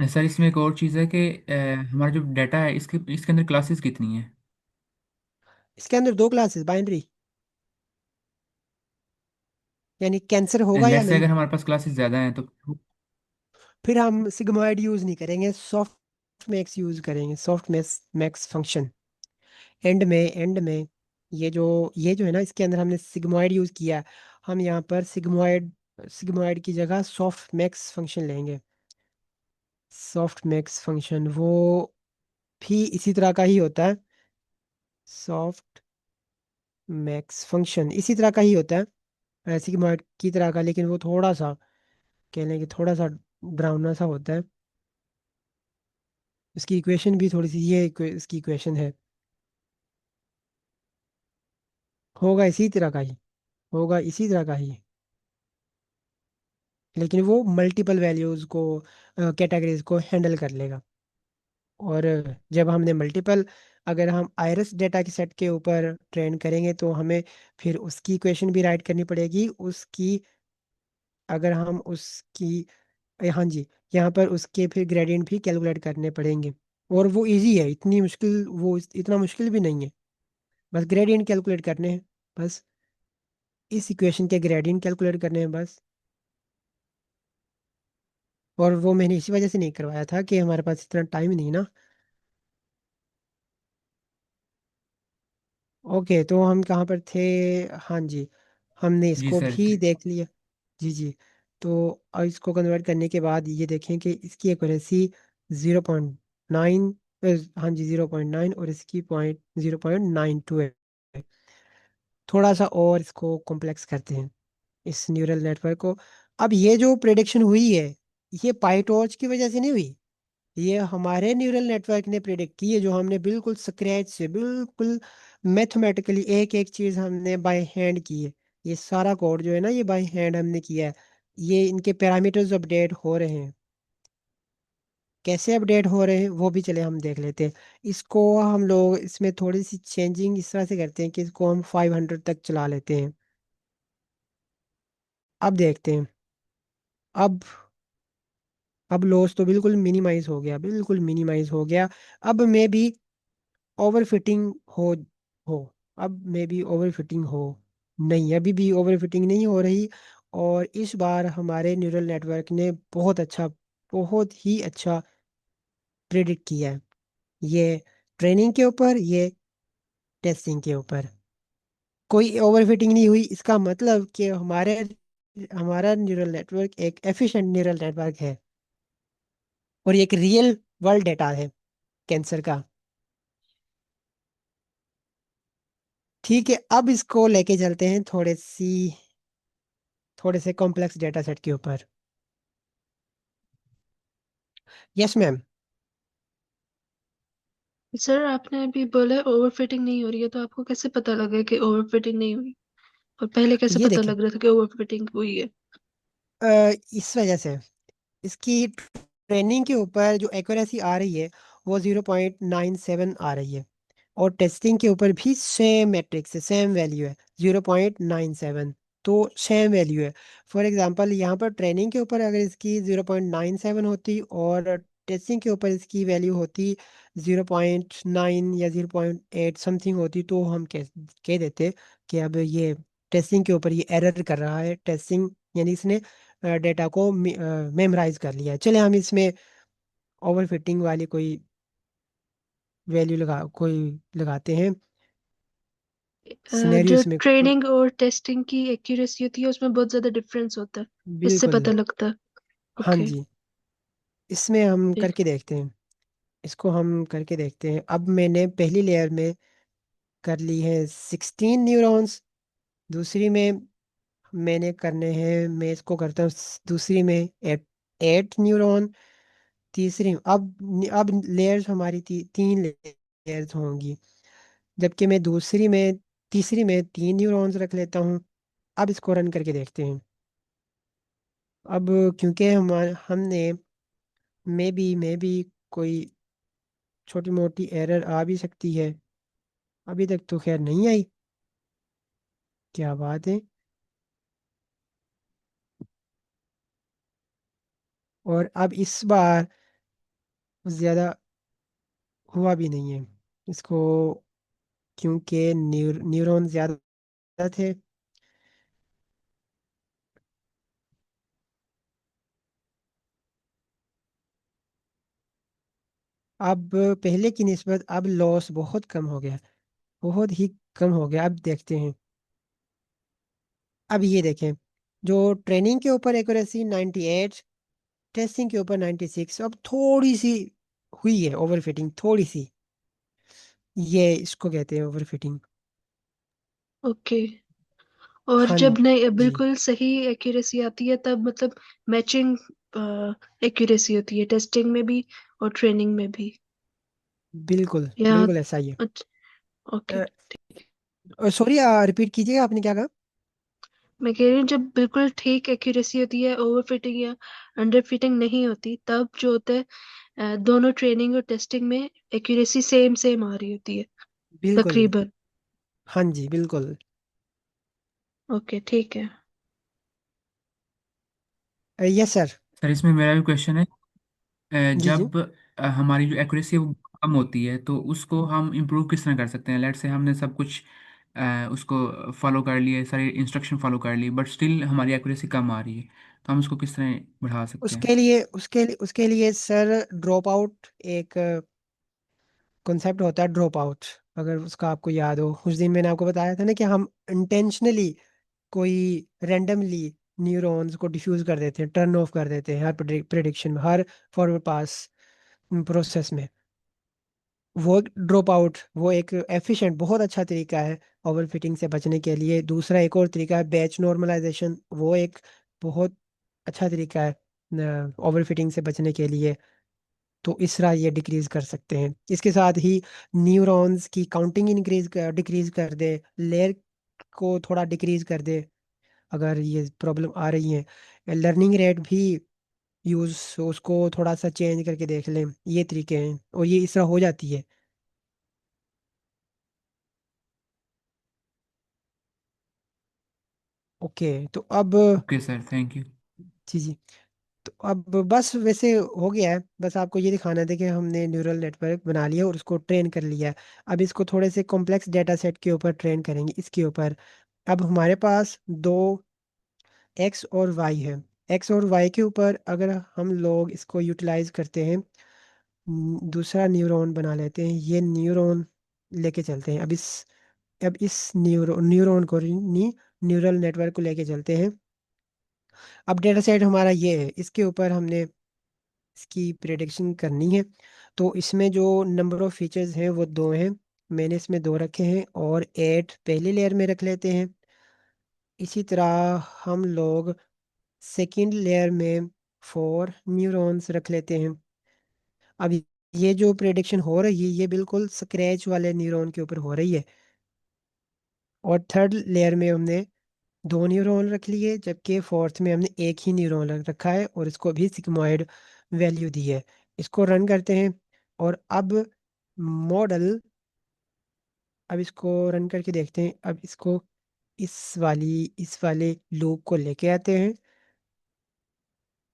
सर इसमें एक और चीज़ है कि हमारा जो डाटा है इसके इसके अंदर क्लासेस कितनी है? इसके अंदर दो क्लासेस बाइनरी, यानी कैंसर होगा या लेट्स से नहीं। अगर हमारे पास क्लासेस ज़्यादा हैं तो फिर हम सिग्मॉइड यूज़ नहीं करेंगे, सॉफ्ट मैक्स यूज़ करेंगे। Soft max max function and में ये जो है ना, इसके अंदर हमने सिग्मॉइड यूज़ किया है। हम यहाँ पर सिग्मॉइड की जगह सॉफ्ट मैक्स फंक्शन लेंगे। सॉफ्ट मैक्स फंक्शन वो भी इसी तरह का ही होता है। सॉफ्ट मैक्स फंक्शन इसी तरह का ही होता है, सिग्मॉइड की तरह का, लेकिन वो थोड़ा सा कह लें कि थोड़ा सा डरावना सा होता है। इसकी इक्वेशन भी थोड़ी सी, इसकी इक्वेशन है। होगा इसी तरह का ही, होगा इसी तरह का ही। लेकिन वो मल्टीपल वैल्यूज़ को, कैटेगरीज को हैंडल कर लेगा। और जब हमने मल्टीपल, अगर हम आयरस डेटा के सेट के ऊपर ट्रेन करेंगे तो हमें फिर उसकी इक्वेशन भी राइट करनी पड़ेगी उसकी। अगर हम उसकी, हाँ जी, यहाँ पर उसके फिर ग्रेडियंट भी कैलकुलेट करने पड़ेंगे। और वो इजी है, इतनी मुश्किल, इतना मुश्किल भी नहीं है। बस ग्रेडियंट कैलकुलेट करने हैं, बस इस इक्वेशन के ग्रेडियंट कैलकुलेट करने हैं बस। और वो मैंने इसी वजह से नहीं करवाया था कि हमारे पास इतना टाइम नहीं ना। ओके, तो हम कहाँ पर थे? हाँ जी, हमने जी इसको सर। भी देख लिया। जी जी। तो अब इसको कन्वर्ट करने के बाद ये देखें कि इसकी एक्यूरेसी 0.9, हाँ जी 0.9, और इसकी पॉइंट 0.92 है। थोड़ा सा और इसको कॉम्प्लेक्स करते हैं, इस न्यूरल नेटवर्क को। अब ये जो प्रेडिक्शन हुई है, ये पाईटॉर्च की वजह से नहीं हुई, ये हमारे न्यूरल नेटवर्क ने प्रेडिक्ट की है, जो हमने बिल्कुल स्क्रैच से, बिल्कुल मैथमेटिकली एक एक चीज़ हमने बाय हैंड की है। ये सारा कोड जो है ना, ये बाय हैंड हमने किया है। ये इनके पैरामीटर्स अपडेट हो रहे हैं। कैसे अपडेट हो रहे हैं वो भी चले हम देख लेते हैं। इसको हम लोग इसमें थोड़ी सी चेंजिंग इस तरह से करते हैं कि इसको हम 500 तक चला लेते हैं। अब देखते हैं। अब अब लॉस तो बिल्कुल मिनिमाइज हो गया, बिल्कुल मिनिमाइज हो गया। अब मे बी ओवरफिटिंग हो अब मे बी ओवरफिटिंग हो। नहीं, अभी भी ओवरफिटिंग नहीं हो रही। और इस बार हमारे न्यूरल नेटवर्क ने बहुत अच्छा, बहुत ही अच्छा प्रेडिक्ट किया है। ये ट्रेनिंग के ऊपर, ये टेस्टिंग के ऊपर कोई ओवरफिटिंग नहीं हुई। इसका मतलब कि हमारा न्यूरल नेटवर्क एक एफिशिएंट न्यूरल नेटवर्क है, और ये एक रियल वर्ल्ड डेटा है कैंसर का। ठीक है, अब इसको लेके चलते हैं थोड़े से कॉम्प्लेक्स डेटा सेट के ऊपर। Yes ma'am. सर आपने अभी बोला ओवरफिटिंग नहीं हो रही है, तो आपको कैसे पता लगा कि ओवरफिटिंग नहीं हुई? और पहले कैसे ये पता देखें, लग रहा था कि ओवरफिटिंग हुई है? इस वजह से इसकी ट्रेनिंग के ऊपर जो एक्यूरेसी आ रही है वो 0.97 आ रही है, और टेस्टिंग के ऊपर भी सेम मैट्रिक्स है, सेम वैल्यू है 0.97। तो सेम वैल्यू है। फॉर एग्जांपल यहाँ पर ट्रेनिंग के ऊपर अगर इसकी 0.97 होती, और टेस्टिंग के ऊपर इसकी वैल्यू होती 0.9 या 0.8 समथिंग होती, तो हम कह देते कि अब ये टेस्टिंग के ऊपर ये एरर कर रहा है। टेस्टिंग यानी इसने डेटा को मेमोराइज कर लिया है। चले हम इसमें ओवरफिटिंग वाली कोई लगाते हैं सिनेरियो जो इसमें। ट्रेनिंग और टेस्टिंग की एक्यूरेसी होती है उसमें बहुत ज्यादा डिफरेंस होता है, इससे बिल्कुल। पता लगता है। हाँ ओके। जी, इसमें हम ठीक। करके देखते हैं। इसको हम करके देखते हैं। अब मैंने पहली लेयर में कर ली है 16 न्यूरॉन्स। दूसरी में मैंने करने हैं, मैं इसको करता हूँ दूसरी में 8 न्यूरॉन। तीसरी अब लेयर्स हमारी 3 लेयर्स होंगी। जबकि मैं तीसरी में 3 न्यूरॉन्स रख लेता हूँ। अब इसको रन करके देखते हैं। अब क्योंकि हमने मे बी कोई छोटी मोटी एरर आ भी सकती है। अभी तक तो खैर नहीं आई। क्या बात है। और अब इस बार ज़्यादा हुआ भी नहीं है इसको, क्योंकि न्यूरॉन ज़्यादा थे। अब पहले की निस्बत अब लॉस बहुत कम हो गया, बहुत ही कम हो गया। अब देखते हैं। अब ये देखें, जो ट्रेनिंग के ऊपर एक्यूरेसी 98, टेस्टिंग के ऊपर 96। अब थोड़ी सी हुई है ओवरफिटिंग, थोड़ी सी। ये इसको कहते हैं ओवरफिटिंग। ओके। और हाँ जब नहीं जी, बिल्कुल सही एक्यूरेसी आती है तब मतलब मैचिंग एक्यूरेसी होती है टेस्टिंग में भी और ट्रेनिंग में भी, बिल्कुल या? बिल्कुल ऐसा ही अच्छा। ओके। है। सॉरी, रिपीट कीजिएगा, आपने क्या कहा? मैं कह रही हूँ जब बिल्कुल ठीक एक्यूरेसी होती है, ओवर फिटिंग या अंडर फिटिंग नहीं होती, तब जो होता है दोनों ट्रेनिंग और टेस्टिंग में एक्यूरेसी सेम सेम आ रही होती है बिल्कुल। तकरीबन। हाँ जी, बिल्कुल। ओके ठीक है। Yes sir. सर इसमें मेरा भी क्वेश्चन है। जी जी। जब हमारी जो एक्यूरेसी है वो कम होती है तो उसको हम इम्प्रूव किस तरह कर सकते हैं? लेट से हमने सब कुछ उसको फॉलो कर लिए, सारी इंस्ट्रक्शन फॉलो कर ली, बट स्टिल हमारी एक्यूरेसी कम आ रही है, तो हम उसको किस तरह बढ़ा सकते हैं? उसके लिए सर ड्रॉप आउट एक कॉन्सेप्ट होता है, ड्रॉप आउट। अगर उसका आपको याद हो, उस दिन मैंने आपको बताया था ना कि हम इंटेंशनली कोई रैंडमली न्यूरॉन्स को डिफ्यूज कर देते हैं, टर्न ऑफ कर देते हैं हर प्रिडिक्शन में, हर फॉरवर्ड पास प्रोसेस में। वो ड्रॉप आउट, वो एक एफिशिएंट बहुत अच्छा तरीका है ओवरफिटिंग से बचने के लिए। दूसरा एक और तरीका है बैच नॉर्मलाइजेशन, वो एक बहुत अच्छा तरीका है ओवरफिटिंग से बचने के लिए। तो इस तरह ये डिक्रीज कर सकते हैं। इसके साथ ही न्यूरॉन्स की काउंटिंग डिक्रीज कर दे, लेयर को थोड़ा डिक्रीज कर दे अगर ये प्रॉब्लम आ रही है। लर्निंग रेट भी यूज उसको थोड़ा सा चेंज करके देख लें। ये तरीके हैं और ये इस तरह हो जाती है। ओके, तो अब ओके सर, थैंक यू। जी जी, तो अब बस वैसे हो गया है। बस आपको ये दिखाना था कि हमने न्यूरल नेटवर्क बना लिया और उसको ट्रेन कर लिया है। अब इसको थोड़े से कॉम्प्लेक्स डेटा सेट के ऊपर ट्रेन करेंगे, इसके ऊपर। अब हमारे पास दो एक्स और वाई है। एक्स और वाई के ऊपर अगर हम लोग इसको यूटिलाइज करते हैं, दूसरा न्यूरॉन बना लेते हैं, ये न्यूरॉन लेके चलते हैं। अब इस न्यूरॉन को न्यूरल नेटवर्क को लेके चलते हैं। अब डेटा सेट हमारा ये है, इसके ऊपर हमने इसकी प्रेडिक्शन करनी है। तो इसमें जो नंबर ऑफ फीचर्स हैं वो दो हैं। मैंने इसमें दो रखे हैं और 8 पहली लेयर में रख लेते हैं। इसी तरह हम लोग सेकंड लेयर में 4 न्यूरॉन्स रख लेते हैं। अब ये जो प्रेडिक्शन हो रही है ये बिल्कुल स्क्रैच वाले न्यूरॉन के ऊपर हो रही है। और थर्ड लेयर में हमने दो न्यूरॉन रख लिए, जबकि फोर्थ में हमने एक ही न्यूरॉन रखा है और इसको भी सिग्मॉइड वैल्यू दी है। इसको रन करते हैं और मॉडल अब इसको रन करके देखते हैं। अब इसको इस वाले लूप को लेके आते हैं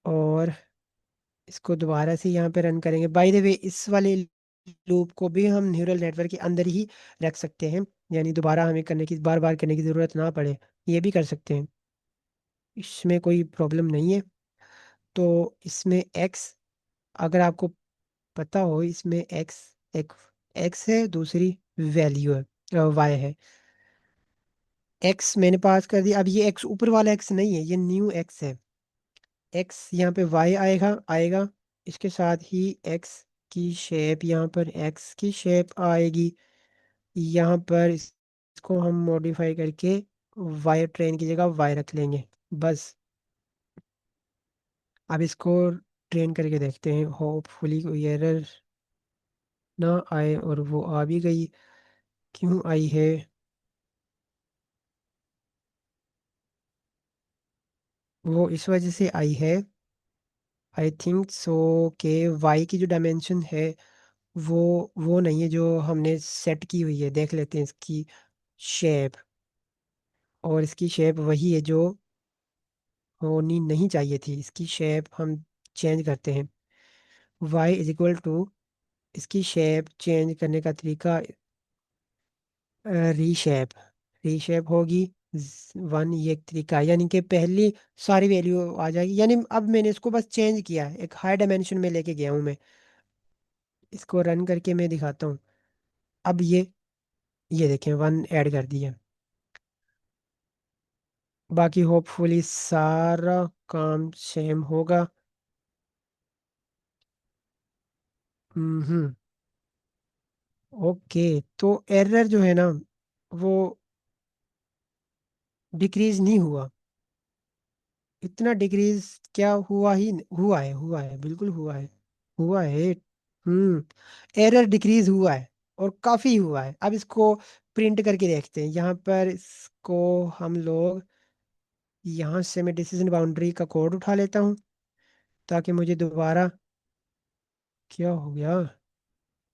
और इसको दोबारा से यहाँ पे रन करेंगे। बाय द वे, इस वाले लूप को भी हम न्यूरल नेटवर्क के अंदर ही रख सकते हैं, यानी दोबारा हमें बार बार करने की ज़रूरत ना पड़े। ये भी कर सकते हैं, इसमें कोई प्रॉब्लम नहीं है। तो इसमें एक्स, अगर आपको पता हो, इसमें एक्स एक एक्स है, दूसरी वैल्यू है, वाई है। एक्स मैंने पास कर दिया। अब ये एक्स ऊपर वाला एक्स नहीं है, ये न्यू एक्स है। एक्स यहाँ पे वाई आएगा आएगा इसके साथ ही एक्स की शेप, यहाँ पर एक्स की शेप आएगी। यहाँ पर इसको हम मॉडिफाई करके वाई ट्रेन की जगह वाई रख लेंगे बस। अब इसको ट्रेन करके देखते हैं, होपफुली कोई एरर ना आए। और वो आ भी गई, क्यों आई है? वो इस वजह से आई है, आई थिंक सो, के वाई की जो डायमेंशन है वो वो नहीं है जो हमने सेट की हुई है। देख लेते हैं इसकी शेप, और इसकी शेप वही है जो होनी नहीं चाहिए थी। इसकी शेप हम चेंज करते हैं। y इज इक्वल टू, इसकी शेप चेंज करने का तरीका रीशेप, रीशेप होगी 1। ये एक तरीका है, यानी कि पहली सारी वैल्यू आ जाएगी। यानी अब मैंने इसको बस चेंज किया है, एक हाई डायमेंशन में लेके गया हूँ मैं। इसको रन करके मैं दिखाता हूँ। अब ये देखें, 1 ऐड कर दिया। बाकी होपफुली सारा काम सेम होगा। हम्म। ओके, तो एरर जो है ना वो डिक्रीज नहीं हुआ। इतना डिक्रीज क्या हुआ? हुआ है, बिल्कुल हुआ है, हुआ है। एरर डिक्रीज हुआ है और काफी हुआ है। अब इसको प्रिंट करके देखते हैं। यहाँ पर इसको हम लोग, यहाँ से मैं डिसीजन बाउंड्री का कोड उठा लेता हूँ ताकि मुझे दोबारा, क्या हो गया,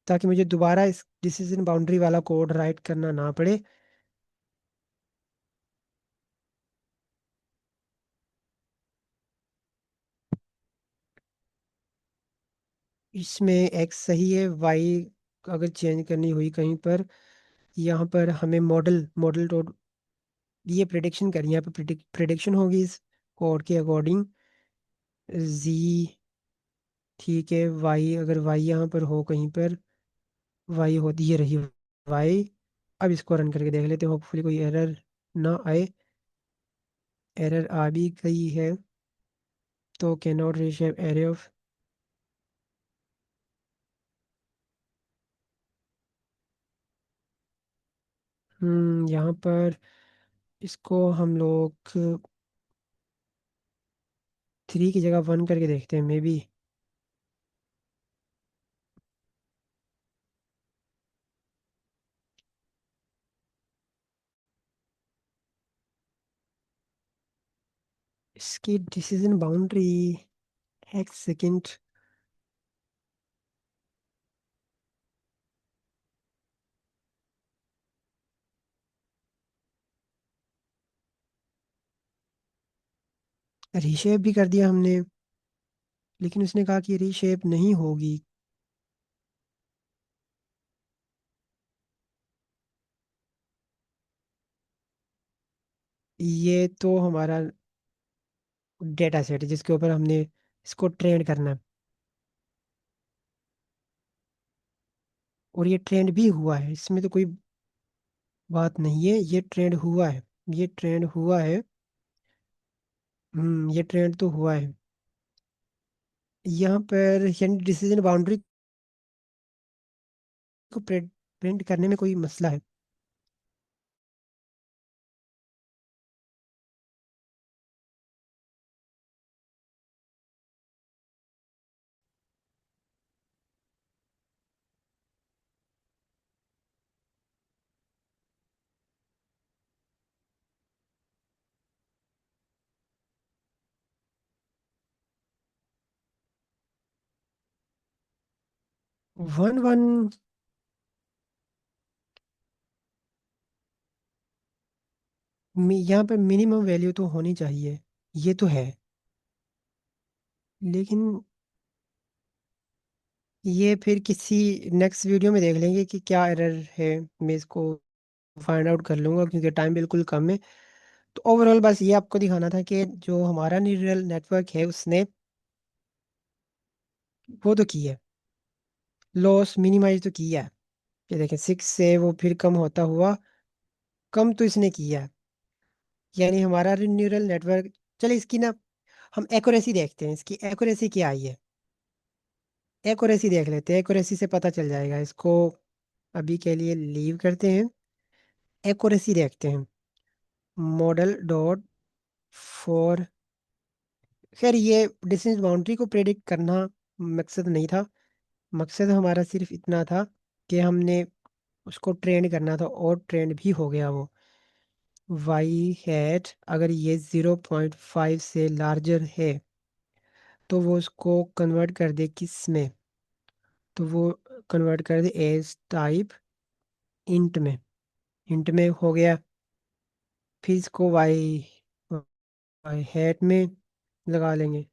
ताकि मुझे दोबारा इस डिसीजन बाउंड्री वाला कोड राइट करना ना पड़े। इसमें एक्स सही है, वाई अगर चेंज करनी हुई कहीं पर, यहाँ पर हमें मॉडल मॉडल तो ये प्रिडिक्शन करी, यहाँ पे प्रिडिक्शन होगी इस कोड के अकॉर्डिंग। जी, ठीक है। वाई, अगर वाई यहाँ पर हो कहीं पर, वाई होती है रही वाई। अब इसको रन करके देख लेते हैं, होपफुली कोई एरर ना आए। एरर आ भी गई है तो can not reshape array of. यहाँ पर इसको हम लोग 3 की जगह 1 करके देखते हैं मे बी। इसकी डिसीजन बाउंड्री, एक सेकेंड। रीशेप भी कर दिया हमने, लेकिन उसने कहा कि रीशेप नहीं होगी। ये तो हमारा डेटा सेट है जिसके ऊपर हमने इसको ट्रेन करना है, और ये ट्रेंड भी हुआ है, इसमें तो कोई बात नहीं है, ये ट्रेंड हुआ है। ये ट्रेंड हुआ है। ये ट्रेंड तो हुआ है। यहाँ पर यानी डिसीजन बाउंड्री को प्रिंट करने में कोई मसला है। 1 1। यहाँ पर मिनिमम वैल्यू तो होनी चाहिए, ये तो है। लेकिन ये फिर किसी नेक्स्ट वीडियो में देख लेंगे कि क्या एरर है। मैं इसको फाइंड आउट कर लूँगा क्योंकि टाइम बिल्कुल कम है। तो ओवरऑल बस ये आपको दिखाना था कि जो हमारा न्यूरल नेटवर्क है उसने वो तो की है, लॉस मिनिमाइज तो किया है। ये देखें 6 से वो फिर कम होता हुआ, कम तो इसने किया है। यानी हमारा न्यूरल नेटवर्क। चलिए इसकी ना हम एक्यूरेसी देखते हैं, इसकी एक्यूरेसी क्या आई है। एक्यूरेसी देख लेते हैं, एक्यूरेसी से पता चल जाएगा। इसको अभी के लिए लीव करते हैं, एक्यूरेसी देखते हैं। Model dot for. खैर ये डिस्टेंस बाउंड्री को प्रेडिक्ट करना मकसद नहीं था। मकसद हमारा सिर्फ इतना था कि हमने उसको ट्रेंड करना था, और ट्रेंड भी हो गया वो। वाई हैट अगर ये 0.5 से लार्जर है तो वो उसको कन्वर्ट कर दे किस में, तो वो कन्वर्ट कर दे एज टाइप इंट में। इंट में हो गया। फिर इसको वाई वाई हैट में लगा लेंगे।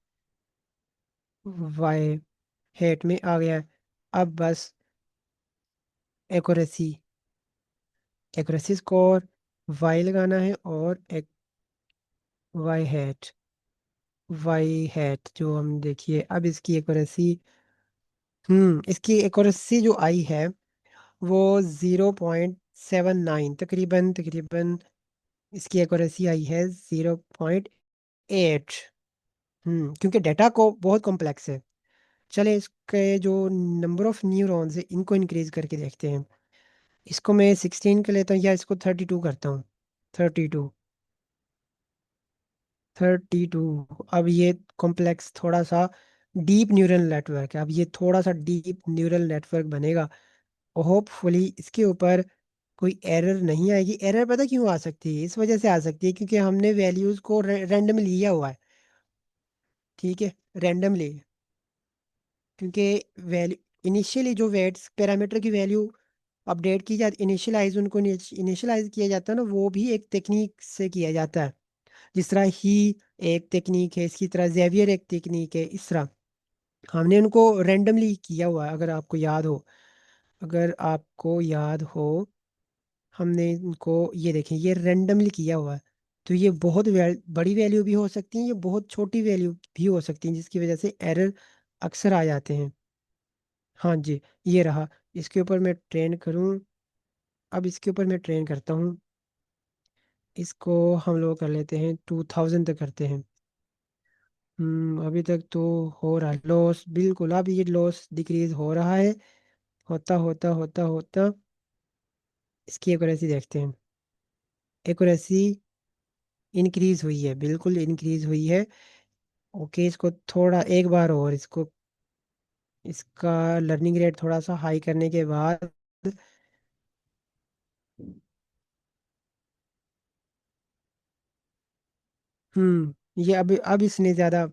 वाई हैट में आ गया। अब बस एक्यूरेसी, एक्यूरेसी स्कोर वाई लगाना है, और एक वाई हैट, वाई हैट जो हम देखिए अब इसकी एक्यूरेसी। इसकी एक्यूरेसी जो आई है वो 0.79 तकरीबन तकरीबन। इसकी एक्यूरेसी आई है 0.8। क्योंकि डाटा को बहुत कॉम्प्लेक्स है। चले इसके जो नंबर ऑफ न्यूरॉन्स है इनको इंक्रीज करके देखते हैं। इसको मैं 16 कर लेता हूँ, या इसको 32 करता हूँ। 32, 32। अब ये कॉम्प्लेक्स थोड़ा सा डीप न्यूरल नेटवर्क है। अब ये थोड़ा सा डीप न्यूरल नेटवर्क बनेगा। होपफुली इसके ऊपर कोई एरर नहीं आएगी। एरर पता क्यों आ सकती है? इस वजह से आ सकती है क्योंकि हमने वैल्यूज को रैंडमली लिया हुआ है। ठीक है, रैंडमली। क्योंकि वैल्यू इनिशियली जो वेट्स पैरामीटर की वैल्यू अपडेट की जाती, इनिशियलाइज उनको इनिशियलाइज किया जाता है ना, वो भी एक टेक्निक से किया जाता है। जिस तरह ही एक टेक्निक है, इसकी तरह जेवियर एक टेक्निक है। इस तरह हमने उनको रैंडमली किया हुआ है। अगर आपको याद हो, अगर आपको याद हो, हमने इनको ये देखें ये रैंडमली किया हुआ है। तो ये बहुत बड़ी वैल्यू भी हो सकती है, ये बहुत छोटी वैल्यू भी हो सकती है, जिसकी वजह से एरर अक्सर आ जाते हैं। हाँ जी, ये रहा। इसके ऊपर मैं ट्रेन करूँ अब इसके ऊपर मैं ट्रेन करता हूँ। इसको हम लोग कर लेते हैं 2000 तक करते हैं। अभी तक तो हो रहा है लॉस, बिल्कुल अब ये लॉस डिक्रीज हो रहा है। होता होता होता होता इसकी एक्यूरेसी देखते हैं। एक्यूरेसी इंक्रीज हुई है, बिल्कुल इंक्रीज हुई है। ओके, इसको थोड़ा एक बार और इसको, इसका लर्निंग रेट थोड़ा सा हाई करने के बाद, ये अब इसने ज़्यादा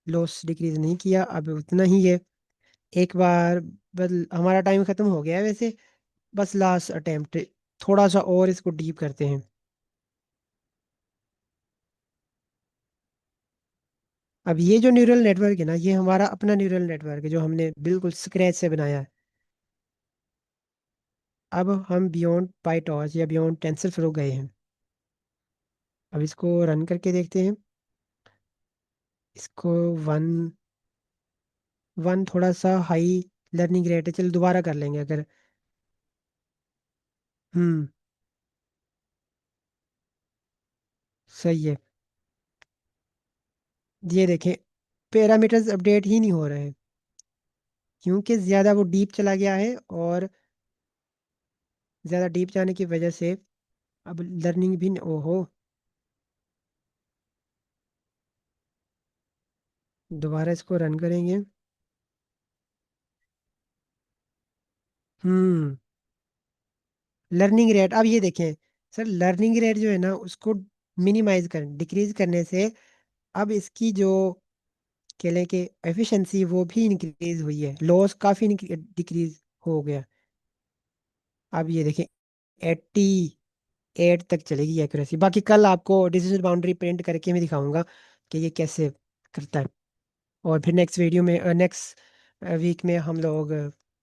लॉस डिक्रीज नहीं किया, अब उतना ही है। एक बार बस हमारा टाइम ख़त्म हो गया है वैसे। बस लास्ट अटेम्प्ट, थोड़ा सा और इसको डीप करते हैं। अब ये जो न्यूरल नेटवर्क है ना, ये हमारा अपना न्यूरल नेटवर्क है जो हमने बिल्कुल स्क्रैच से बनाया है। अब हम बियॉन्ड पाईटॉर्च या बियॉन्ड टेंसरफ्लो गए हैं। अब इसको रन करके देखते हैं। इसको वन वन थोड़ा सा हाई लर्निंग रेट है, चल दोबारा कर लेंगे अगर। हम्म सही है। ये देखें, पैरामीटर्स अपडेट ही नहीं हो रहे हैं क्योंकि ज़्यादा वो डीप चला गया है, और ज़्यादा डीप जाने की वजह से अब लर्निंग भी ओहो, दोबारा इसको रन करेंगे। हम्म लर्निंग रेट अब ये देखें सर, लर्निंग रेट जो है ना उसको मिनिमाइज कर डिक्रीज करने से अब इसकी जो कह लें कि एफिशिएंसी वो भी इंक्रीज हुई है, लॉस काफ़ी डिक्रीज हो गया। अब ये देखें 88 तक चलेगी एक्यूरेसी। बाकी कल आपको डिजिटल बाउंड्री प्रिंट करके मैं दिखाऊंगा कि ये कैसे करता है। और फिर नेक्स्ट वीडियो में, नेक्स्ट वीक में हम लोग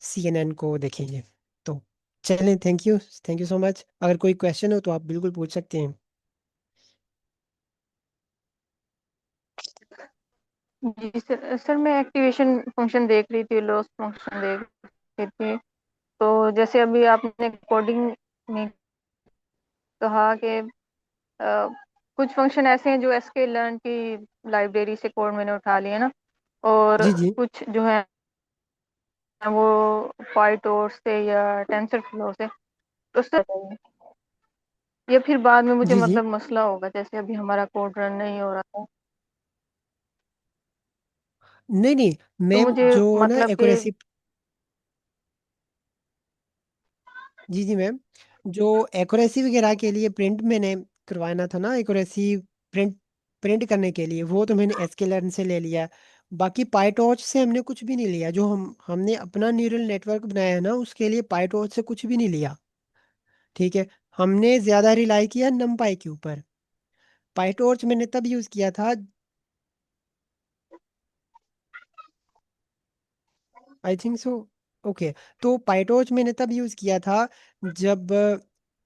CNN को देखेंगे। तो चलें, thank you, thank you so much. अगर कोई क्वेश्चन हो तो आप बिल्कुल पूछ सकते हैं। जी सर, मैं एक्टिवेशन फंक्शन देख रही थी, लॉस फंक्शन देख रही थी। तो जैसे अभी आपने कोडिंग में कहा कि कुछ फंक्शन ऐसे हैं जो एसके लर्न की लाइब्रेरी से कोड मैंने उठा लिए ना, और जी जी कुछ जो है वो पाइटोर से या टेंसर फ्लो से, तो उससे या फिर बाद में मुझे जी जी मतलब मसला होगा, जैसे अभी हमारा कोड रन नहीं हो रहा था, नहीं नहीं तो मैम, मुझे जो ना मतलब कि एक्यूरेसी, जी जी मैम, जो एक्यूरेसी वगैरह के लिए प्रिंट मैंने करवाना था ना, एक्यूरेसी प्रिंट प्रिंट करने के लिए, वो तो मैंने एसकेलर्न से ले लिया। बाकी पाईटॉर्च से हमने कुछ भी नहीं लिया। जो हमने अपना न्यूरल नेटवर्क बनाया है ना, उसके लिए पाईटॉर्च से कुछ भी नहीं लिया। ठीक है, हमने ज़्यादा रिलाई किया नमपाई के ऊपर। पाईटॉर्च मैंने तब यूज़ किया था, आई थिंक सो। ओके, तो पाईटॉर्च मैंने तब यूज़ किया था जब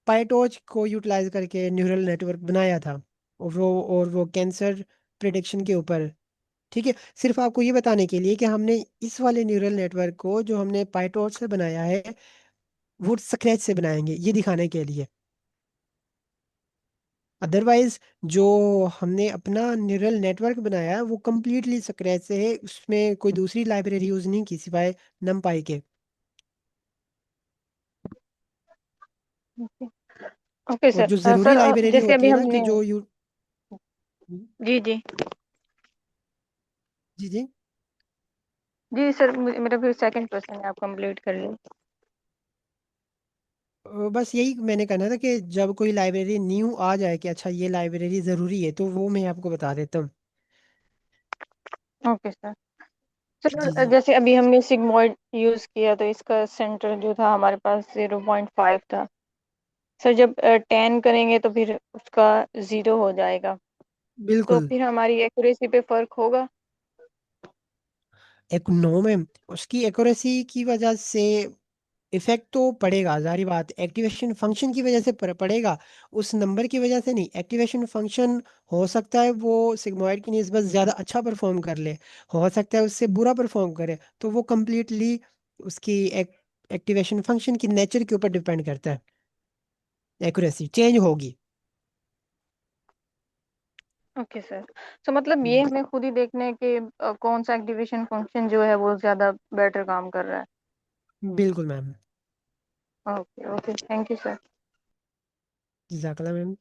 पाईटॉर्च को यूटिलाइज करके न्यूरल नेटवर्क बनाया था, और वो कैंसर प्रिडिक्शन के ऊपर। ठीक है, सिर्फ आपको ये बताने के लिए कि हमने इस वाले न्यूरल नेटवर्क को जो हमने पाईटॉर्च से बनाया है वो स्क्रैच से बनाएंगे, ये दिखाने के लिए। अदरवाइज जो हमने अपना न्यूरल नेटवर्क बनाया है वो कम्प्लीटली स्क्रैच से है, उसमें कोई दूसरी लाइब्रेरी यूज़ नहीं की सिवाय नमपाई के। ओके और सर। जो ज़रूरी सर लाइब्रेरी जैसे होती अभी है ना कि हमने, जो you, ji ji ji ji, ji sir, मेरा फिर सेकंड क्वेश्चन है, आप कंप्लीट कर लीजिए। बस यही मैंने कहना था कि जब कोई लाइब्रेरी न्यू आ जाए कि अच्छा ये लाइब्रेरी ज़रूरी है, तो वो मैं आपको बता देता हूँ। Okay sir. जी सर जी जैसे अभी हमने सिग्मॉइड यूज किया तो इसका सेंटर जो था हमारे पास 0.5 था। सर जब 10 करेंगे तो फिर उसका 0 हो जाएगा, तो बिल्कुल। फिर हमारी एक्यूरेसी पे फर्क होगा। एक नो में उसकी एक्यूरेसी की वजह से इफेक्ट तो पड़ेगा, जारी बात, एक्टिवेशन फंक्शन की वजह से पड़ेगा। उस नंबर की वजह से नहीं, एक्टिवेशन फंक्शन हो सकता है वो सिग्मॉइड की निस्बत ज़्यादा अच्छा परफॉर्म कर ले, हो सकता है उससे बुरा परफॉर्म करे, तो वो कम्प्लीटली उसकी एक्टिवेशन फंक्शन की नेचर के ऊपर डिपेंड करता है, एक्यूरेसी चेंज होगी। Okay sir. तो मतलब ये हमें खुद ही देखना है कि कौन सा एक्टिवेशन फंक्शन जो है वो ज्यादा बेटर काम कर रहा है। बिल्कुल ma'am. Okay okay, thank you sir. जज़ाकल्लाह मैम।